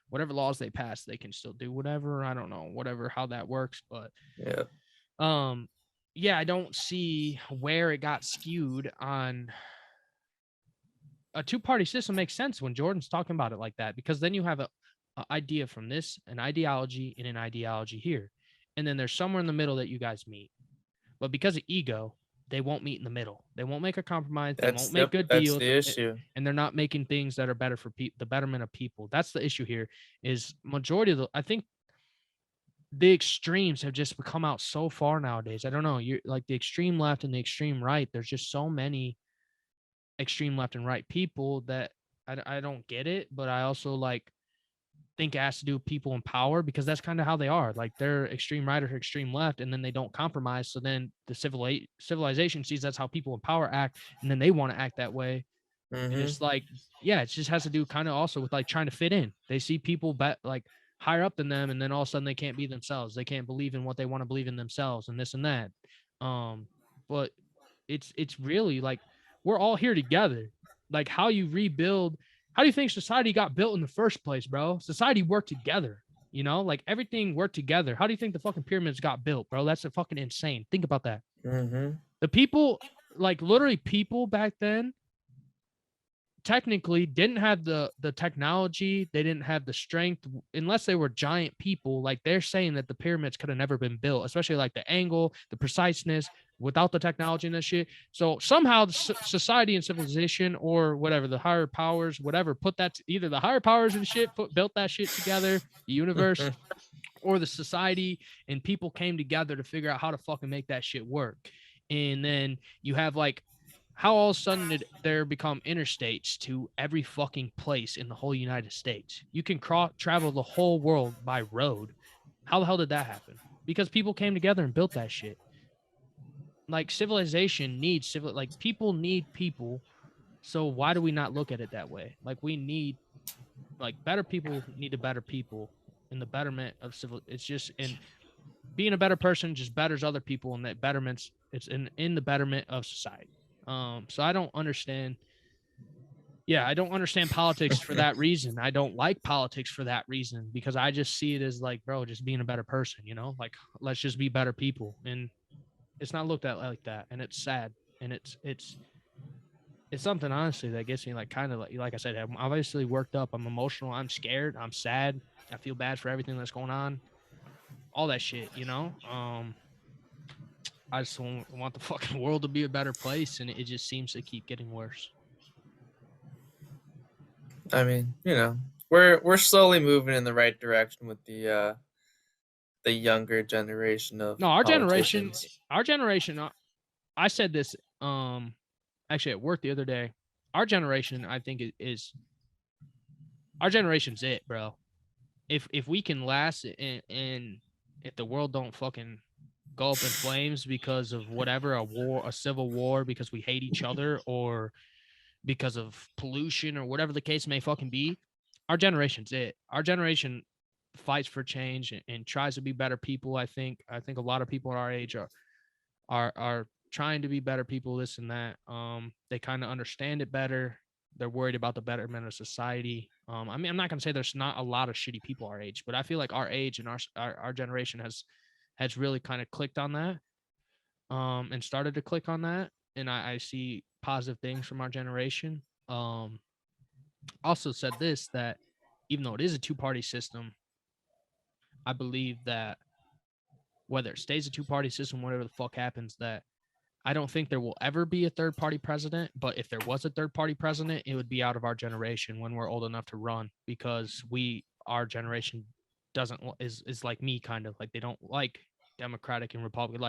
whatever laws they pass, they can still do whatever. I don't know, whatever how that works. But Yeah. um yeah, I don't see where it got skewed on a two-party system. Makes sense when Jordan's talking about it like that, because then you have a idea from this, an ideology, and an ideology here, and then there's somewhere in the middle that you guys meet. But because of ego, they won't meet in the middle. They won't make a compromise. They won't make good That's deals, the issue. and they're not making things that are better for the betterment of people. That's the issue here. Is majority of the, I think the extremes have just come out so far nowadays. I don't know. You're like the extreme left and the extreme right. There's just so many extreme left and right people that I don't get it, but I also like think it has to do with people in power, because that's kind of how they are. Like they're extreme right or extreme left, and then they don't compromise. So then the civilization sees that's how people in power act, and then they want to act that way. And Mm-hmm. it's like, yeah, it just has to do kind of also with like trying to fit in. They see people like higher up than them, and then all of a sudden they can't be themselves. They can't believe in what they want to believe in themselves, and this and that. But it's really like we're all here together. Like how you rebuild, how do you think society got built in the first place, bro? Society worked together, you know, like everything worked together. How do you think the fucking pyramids got built, bro? That's a fucking insane. Think about that. Mm-hmm. The people, like literally people back then technically didn't have the technology, they didn't have the strength, unless they were giant people. Like they're saying that the pyramids could have never been built, especially like the angle, the preciseness, without the technology and that shit. So somehow the society and civilization, or whatever, the higher powers, whatever, put that either the higher powers and shit built that shit together, the universe, or the society and people came together to figure out how to fucking make that shit work. And then you have like, how all of a sudden did there become interstates to every fucking place in the whole United States? You can travel the whole world by road. How the hell did that happen? Because people came together and built that shit. Like civilization needs like people need people. So why do we not look at it that way? Like we need, like better people need to better people in the betterment of civil. It's just in being a better person just betters other people, and that betterments it's in the betterment of society. So I don't understand. Yeah, I don't understand politics for that reason. I don't like politics for that reason, because I just see it as like, bro, just being a better person, you know, like let's just be better people. And it's not looked at like that. And it's sad. And it's something honestly that gets me like kind of like I said, I'm obviously worked up. I'm emotional. I'm scared. I'm sad. I feel bad for everything that's going on. All that shit, you know? I just want the fucking world to be a better place, and it just seems to keep getting worse. I mean, we're slowly moving in the right direction with the younger generation of No, politicians. our generation. I said this actually at work the other day. Our generation, I think, is our generation's it, bro. If we can last, and if the world don't fucking go up in flames because of whatever, a civil war, because we hate each other, or because of pollution, or whatever the case may fucking be, our generation's it. Our generation fights for change and tries to be better people. I think a lot of people our age are trying to be better people, this and that. They kind of understand it better. They're worried about the betterment of society. I mean, I'm not gonna say there's not a lot of shitty people our age, but I feel like our age and our generation has really kind of clicked on that, and started to click on that. And I see positive things from our generation. Also said this, that even though it is a two-party system, I believe that whether it stays a two-party system, whatever the fuck happens, that I don't think there will ever be a third-party president. But if there was a third-party president, it would be out of our generation when we're old enough to run, because our generation doesn't is like me, kind of like they don't like Democratic and Republican.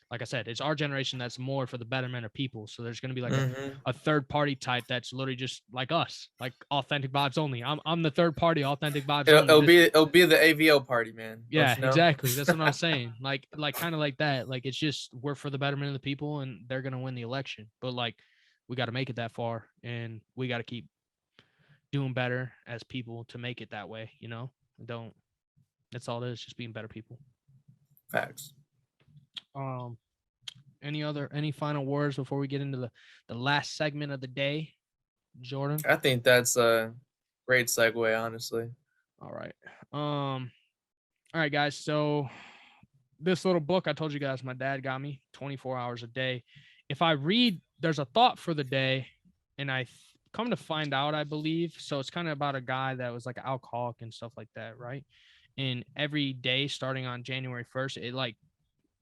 Like I said, it's our generation that's more for the betterment of people. So there's going to be like Mm-hmm. a third party type that's literally just like us, like authentic vibes only. I'm the third party, authentic vibes It'll, only. it'll be it'll be the AVO party, man. Don't Yeah, you know? exactly. That's what I'm saying. Like kind of like that. Like it's just we're for the betterment of the people, and they're gonna win the election. But like we got to make it that far, and we got to keep doing better as people to make it that way. Don't. That's all it is. Just being better people. Facts. Um. Any final words before we get into the last segment of the day, Jordan? I think that's a great segue, honestly. All right. All right, guys. So this little book I told you guys my dad got me, 24 hours a day. If I read, there's a thought for the day, and come to find out, I believe. So it's kind of about a guy that was like an alcoholic and stuff like that, right? And every day starting on January 1st, it like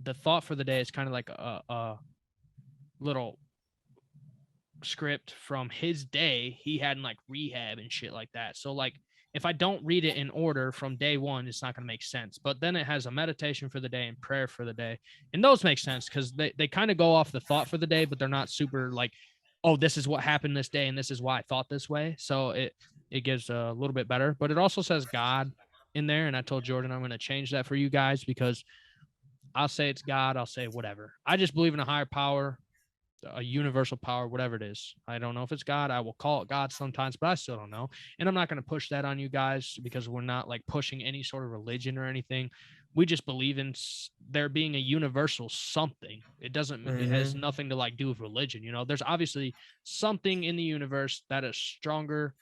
the thought for the day is kind of like a little script from his day he had in like rehab and shit like that. So like if I don't read it in order from day one, it's not going to make sense. But then it has a meditation for the day and prayer for the day. And those make sense because they kind of go off the thought for the day, but they're not super like, oh, this is what happened this day and this is why I thought this way. So it gives a little bit better. But it also says God in there. And I told Jordan I'm going to change that for you guys because I'll say it's God. I'll say whatever. I just believe in a higher power, a universal power, whatever it is. I don't know if it's God. I will call it God sometimes, but I still don't know. And I'm not going to push that on you guys because we're not like pushing any sort of religion or anything. We just believe in there being a universal something. It has nothing to like do with religion. There's obviously something in the universe that is stronger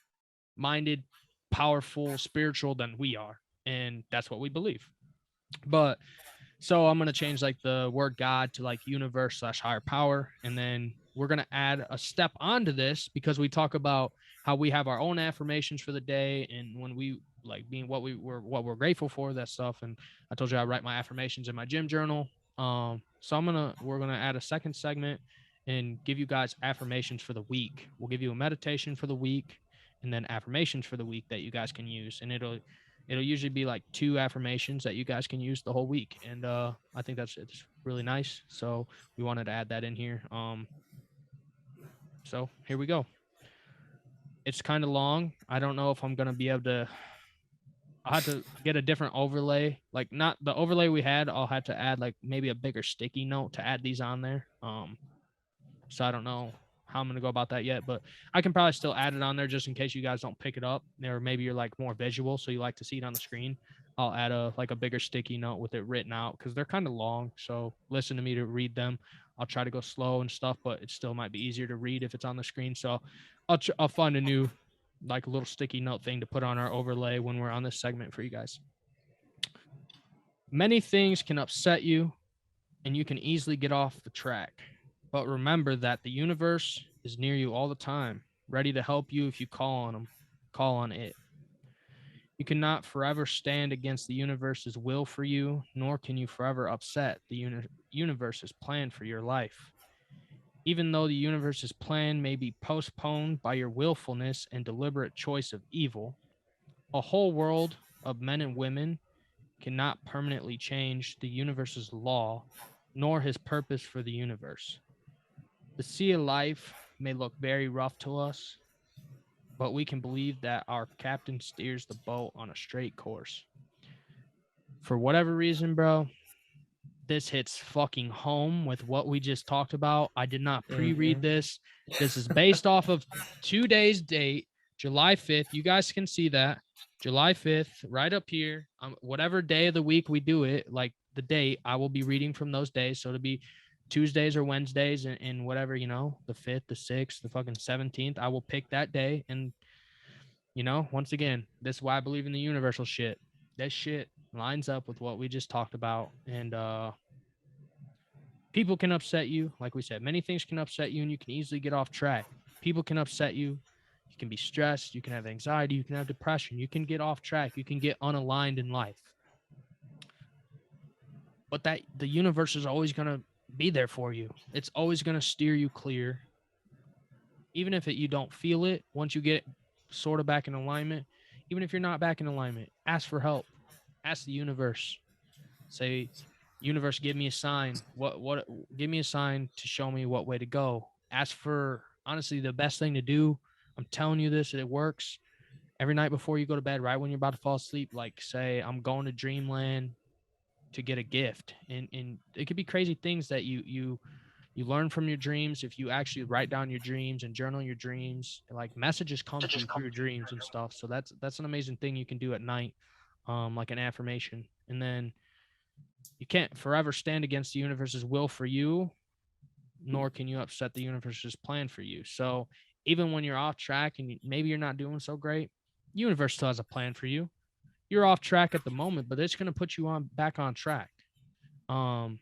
minded, powerful, spiritual than we are. And that's what we believe. But so I'm going to change like the word God to like universe/higher power. And then we're going to add a step onto this because we talk about how we have our own affirmations for the day. And when we like being what we're grateful for, that stuff. And I told you I write my affirmations in my gym journal. So we're going to add a second segment and give you guys affirmations for the week. We'll give you a meditation for the week and then affirmations for the week that you guys can use. And it'll usually be like 2 affirmations that you guys can use the whole week. And I think it's really nice. So we wanted to add that in here. So here we go. It's kind of long. I don't know if I'm going to be able to, I'll have to get a different overlay. Like not the overlay we had. I'll have to add like maybe a bigger sticky note to add these on there. So I don't know how I'm going to go about that yet, but I can probably still add it on there just in case you guys don't pick it up, or maybe you're like more visual, so you like to see it on the screen. I'll add a bigger sticky note with it written out because they're kind of long. So listen to me to read them. I'll try to go slow and stuff, but it still might be easier to read if it's on the screen. So I'll find a new like a little sticky note thing to put on our overlay when we're on this segment for you guys. Many things can upset you, and you can easily get off the track. But remember that the universe is near you all the time, ready to help you if you call on it. You cannot forever stand against the universe's will for you, nor can you forever upset the universe's plan for your life. Even though the universe's plan may be postponed by your willfulness and deliberate choice of evil, a whole world of men and women cannot permanently change the universe's law, nor his purpose for the universe. The sea of life may look very rough to us, but we can believe that our captain steers the boat on a straight course. For whatever reason, bro, this hits fucking home with what we just talked about. I did not pre-read this. This is based off of today's date, July 5th. You guys can see that. July 5th, right up here. Whatever day of the week we do it, like the date, I will be reading from those days. So it'll be Tuesdays or Wednesdays and whatever, the 5th, the 6th, the fucking 17th. I will pick that day. And, once again, this is why I believe in the universal shit. That shit lines up with what we just talked about. And people can upset you. Like we said, many things can upset you and you can easily get off track. People can upset you. You can be stressed. You can have anxiety. You can have depression. You can get off track. You can get unaligned in life. But that the universe is always going to be there for you. It's always going to steer you clear. Even if you don't feel it, once you get sort of back in alignment, even if you're not back in alignment, ask for help. Ask the universe. Say, universe, give me a sign. Give me a sign to show me what way to go. Ask for, honestly, the best thing to do. I'm telling you this, it works. Every night before you go to bed, right when you're about to fall asleep, like say, I'm going to dreamland to get a gift. And it could be crazy things that you learn from your dreams. If you actually write down your dreams and journal your dreams, like messages come to you through your dreams and stuff. So that's an amazing thing you can do at night, like an affirmation. And then you can't forever stand against the universe's will for you, nor can you upset the universe's plan for you. So even when you're off track and maybe you're not doing so great, universe still has a plan for you. You're off track at the moment, but it's going to put you on back on track. And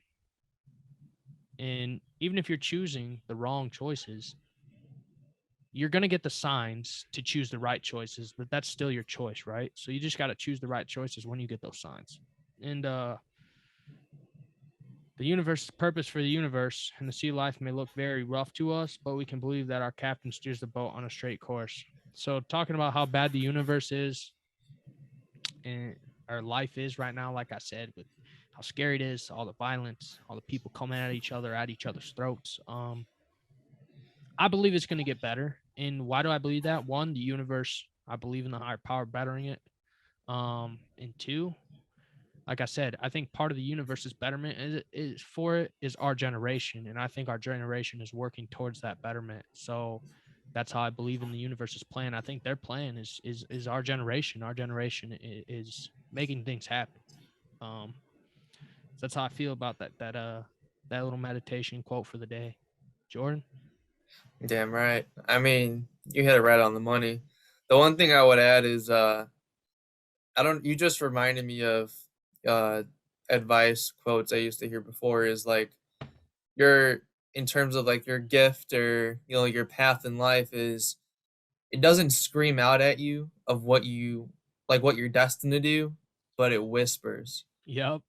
even if you're choosing the wrong choices, you're going to get the signs to choose the right choices, but that's still your choice, right? So you just got to choose the right choices when you get those signs. And the universe's purpose for the universe and the sea life may look very rough to us, but we can believe that our captain steers the boat on a straight course. So talking about how bad the universe is and our life is right now, like I said, with how scary it is, all the violence, all the people coming at each other's throats. I believe it's going to get better. And why do I believe that? One, the universe, I believe in the higher power bettering it. And two, like I said, I think part of the universe's betterment is our generation. And I think our generation is working towards that betterment. So that's how I believe in the universe's plan. I think their plan is our generation. Our generation is making things happen. So that's how I feel about that little meditation quote for the day. Jordan? Damn right. I mean, you hit it right on the money. The one thing I would add is you just reminded me of uh advice quotes I used to hear before, is like your in terms of like your gift or your path in life is, it doesn't scream out at you of what you're destined to do, but it whispers. Yep.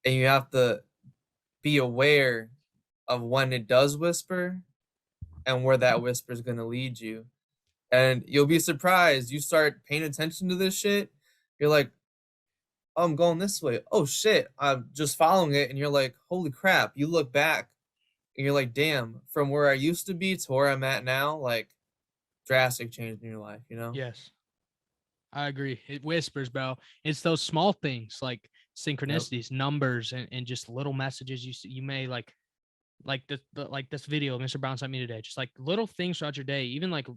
And you have to be aware of when it does whisper and where that whisper is going to lead you. And you'll be surprised. You start paying attention to this shit. You're like, oh, I'm going this way. Oh shit, I'm just following it. And you're like, holy crap. You look back and you're like, damn, from where I used to be to where I'm at now, like drastic change in your life, Yes. I agree. It whispers, bro. It's those small things like synchronicities, numbers, and just little messages you may like this video Mr. Brown sent me today. Just like little things throughout your day, even like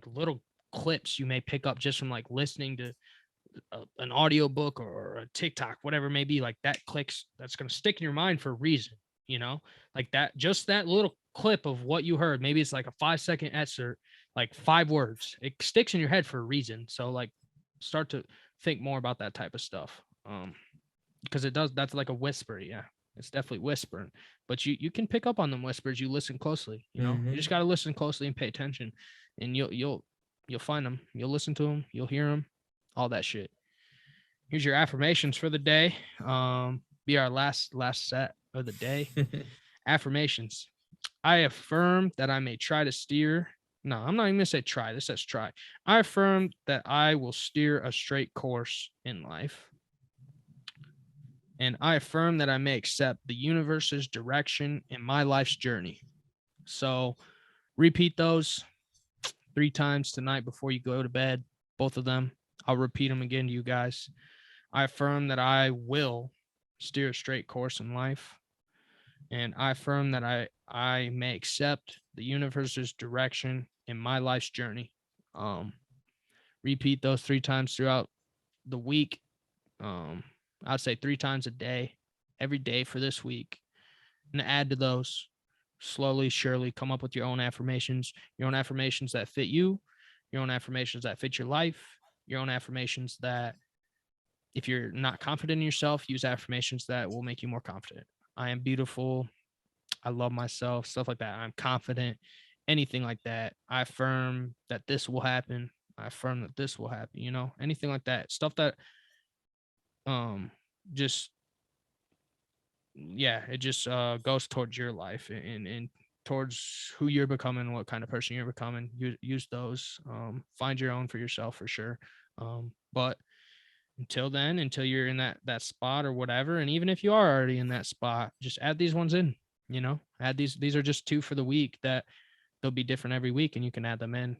little clips you may pick up just from like listening to an audio book or a TikTok, whatever it may be. Like that clicks, that's gonna stick in your mind for a reason. Like that, just that little clip of what you heard. Maybe it's like a 5-second excerpt, like 5 words. It sticks in your head for a reason. So like start to think more about that type of stuff. Because it does, that's like a whisper. Yeah, it's definitely whispering, but you can pick up on them whispers. You listen closely, you just got to listen closely and pay attention, and you'll find them. You'll listen to them, you'll hear them, all that shit. Here's your affirmations for the day. Be our last set of the day. Affirmations. I affirm that I may try to steer. No, I'm not even gonna say try. This says try. I affirm that I will steer a straight course in life. And I affirm that I may accept the universe's direction in my life's journey. So repeat those 3 times tonight before you go to bed, both of them. I'll repeat them again to you guys. I affirm that I will steer a straight course in life. And I affirm that I may accept the universe's direction in my life's journey. Repeat those 3 times throughout the week. I'd say 3 times a day, every day for this week, and add to those slowly, surely. Come up with your own affirmations that fit you, your own affirmations that fit your life, your own affirmations that, if you're not confident in yourself, use affirmations that will make you more confident. I am beautiful. I love myself, stuff like that. I'm confident anything like that. I affirm that this will happen. I affirm that this will happen, you know, anything like that. Stuff that just yeah, it just goes towards your life and towards who you're becoming, what kind of person you're becoming. Use those. Find your own for yourself for sure. But until then, until you're in that spot or whatever, and even if you are already in that spot, just add these ones in. You know, add these are just 2 for the week that they'll be different every week, and you can add them in.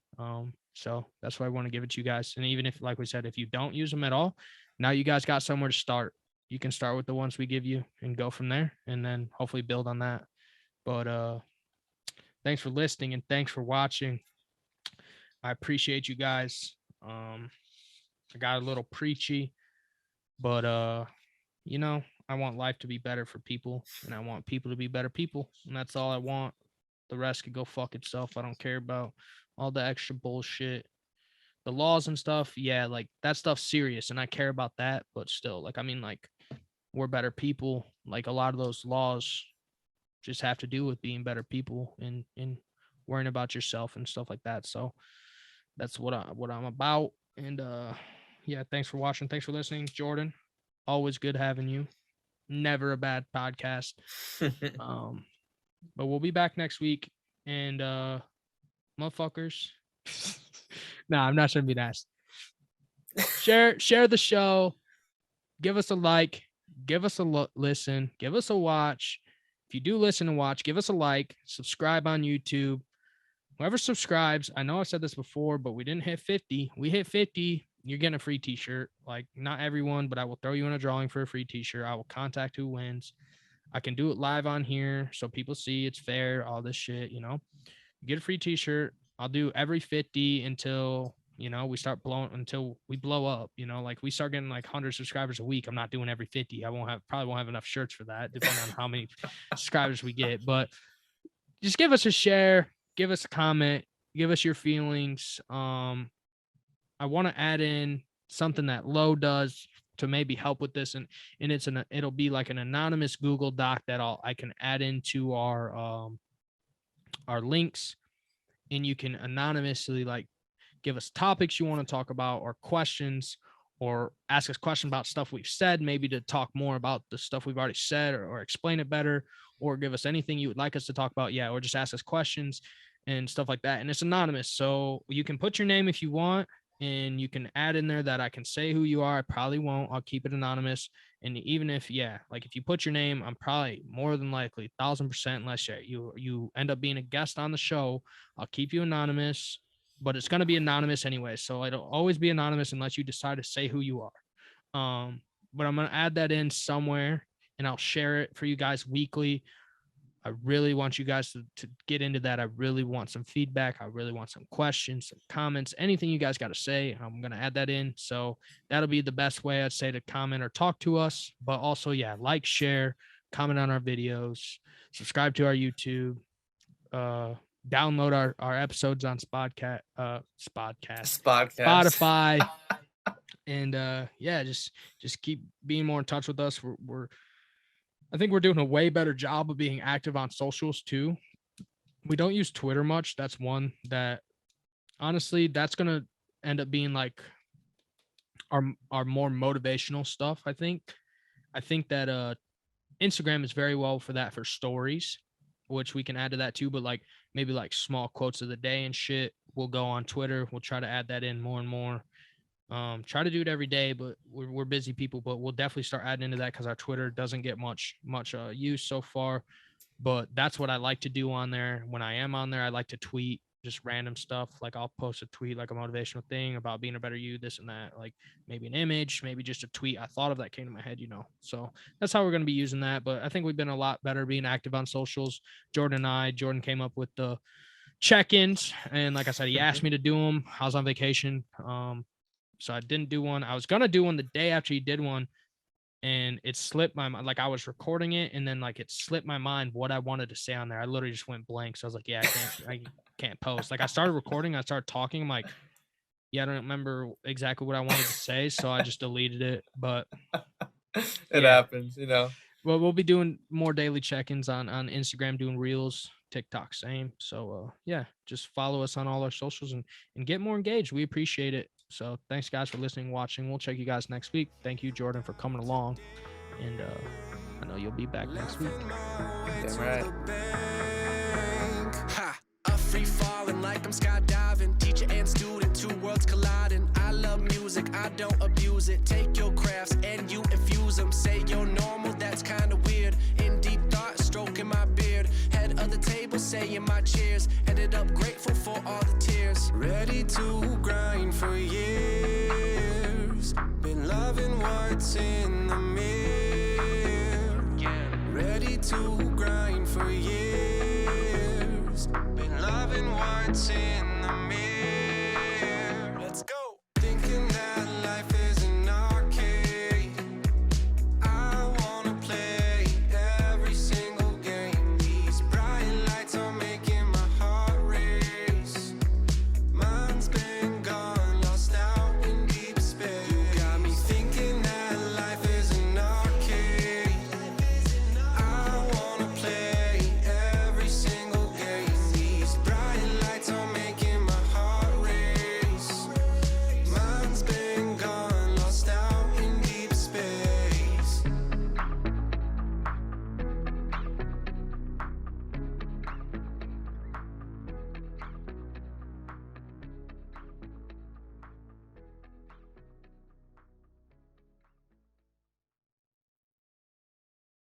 So that's why I want to give it to you guys. And even if, like we said, if you don't use them at all, now you guys got somewhere to start. You can start with the ones we give you and go from there, and then hopefully build on that. But thanks for listening and thanks for watching. I appreciate you guys. I got a little preachy, but you know, I want life to be better for people, and I want people to be better people, and that's all I want. The rest could go fuck itself. I don't care about all the extra bullshit. The laws and stuff, yeah, like that stuff's serious, and I care about that, but still, like, I mean, like, we're better people. Like, a lot of those laws just have to do with being better people and worrying about yourself and stuff like that. So that's what I'm about. And yeah, thanks for watching. Thanks for listening, Jordan. Always good having you. Never a bad podcast. But we'll be back next week. And motherfuckers. Nah, I'm not trying to be nice. Share the show. Give us a like. Give us a listen. Give us a watch. If you do listen and watch, give us a like. Subscribe on YouTube. Whoever subscribes, I know I said this before, but we didn't hit 50. We hit 50. You're getting a free t-shirt. Like, not everyone, but I will throw you in a drawing for a free t-shirt. I will contact who wins. I can do it live on here so people see it's fair, all this shit, you know. You get a free t-shirt. I'll do every 50 until, you know, until we blow up, you know, like we start getting like 100 subscribers a week. I'm not doing every 50. Probably won't have enough shirts for that, depending on how many subscribers we get. But just give us a share, give us a comment, give us your feelings. I want to add in something that Lo does to maybe help with this, and it'll be like an anonymous Google Doc that I can add into our links, and you can anonymously like give us topics you want to talk about or questions, or ask us questions about stuff we've said, maybe to talk more about the stuff we've already said, or explain it better, or give us anything you would like us to talk about. Yeah, or just ask us questions and stuff like that. And it's anonymous, so you can put your name if you want, and you can add in there that I can say who you are. I probably won't. I'll keep it anonymous. And even if, yeah, like if you put your name, I'm probably more than likely 1,000%, unless you end up being a guest on the show, I'll keep you anonymous. But it's going to be anonymous anyway. So it'll always be anonymous unless you decide to say who you are. But I'm going to add that in somewhere, and I'll share it for you guys weekly. I really want you guys to get into that. I really want some feedback. I really want some questions, some comments, anything you guys got to say. I'm going to add that in. So that'll be the best way, I'd say, to comment or talk to us. But also, yeah, like, share, comment on our videos, subscribe to our YouTube, download our episodes on Spotify. And yeah, just keep being more in touch with us. I think we're doing a way better job of being active on socials too. We don't use Twitter much. That's one that, honestly, that's going to end up being like our more motivational stuff. I think that Instagram is very well for that, for stories, which we can add to that too. But like maybe like small quotes of the day and shit, we'll go on Twitter. We'll try to add that in more and more. Try to do it every day, but we're busy people, but we'll definitely start adding into that, because our Twitter doesn't get much use so far. But that's what I like to do on there. When I am on there, I like to tweet just random stuff. Like I'll post a tweet, like a motivational thing about being a better you, this and that, like maybe an image, maybe just a tweet I thought of that came to my head, you know. So that's how we're going to be using that. But I think we've been a lot better being active on socials. Jordan came up with the check-ins, and like I said, he asked me to do them. I was on vacation. So I didn't do one. I was going to do one the day after he did one, and it slipped my mind. Like I was recording it, and then like it slipped my mind what I wanted to say on there. I literally just went blank. So I was like, yeah, I can't post. Like I started recording, I started talking. I'm like, yeah, I don't remember exactly what I wanted to say. So I just deleted it. But it happens, you know. Well, we'll be doing more daily check-ins on Instagram, doing reels, TikTok, same. So yeah, just follow us on all our socials and get more engaged. We appreciate it. So thanks guys for listening, watching. We'll check you guys next week. Thank you, Jordan, for coming along. And I know you'll be back next week. Damn right. Ha! A free falling like I'm skydiving. Teacher and student, two worlds colliding. I love music, I don't abuse it. Take your crafts and you infuse them. Say you're normal, that's kinda weird. In deep thought, stroking my beard. Head of the table, saying my cheers. Ended up grateful for all the tears. Ready to grind for years. Been loving what's in the mirror. Yeah. Ready to grind for years. Been loving what's in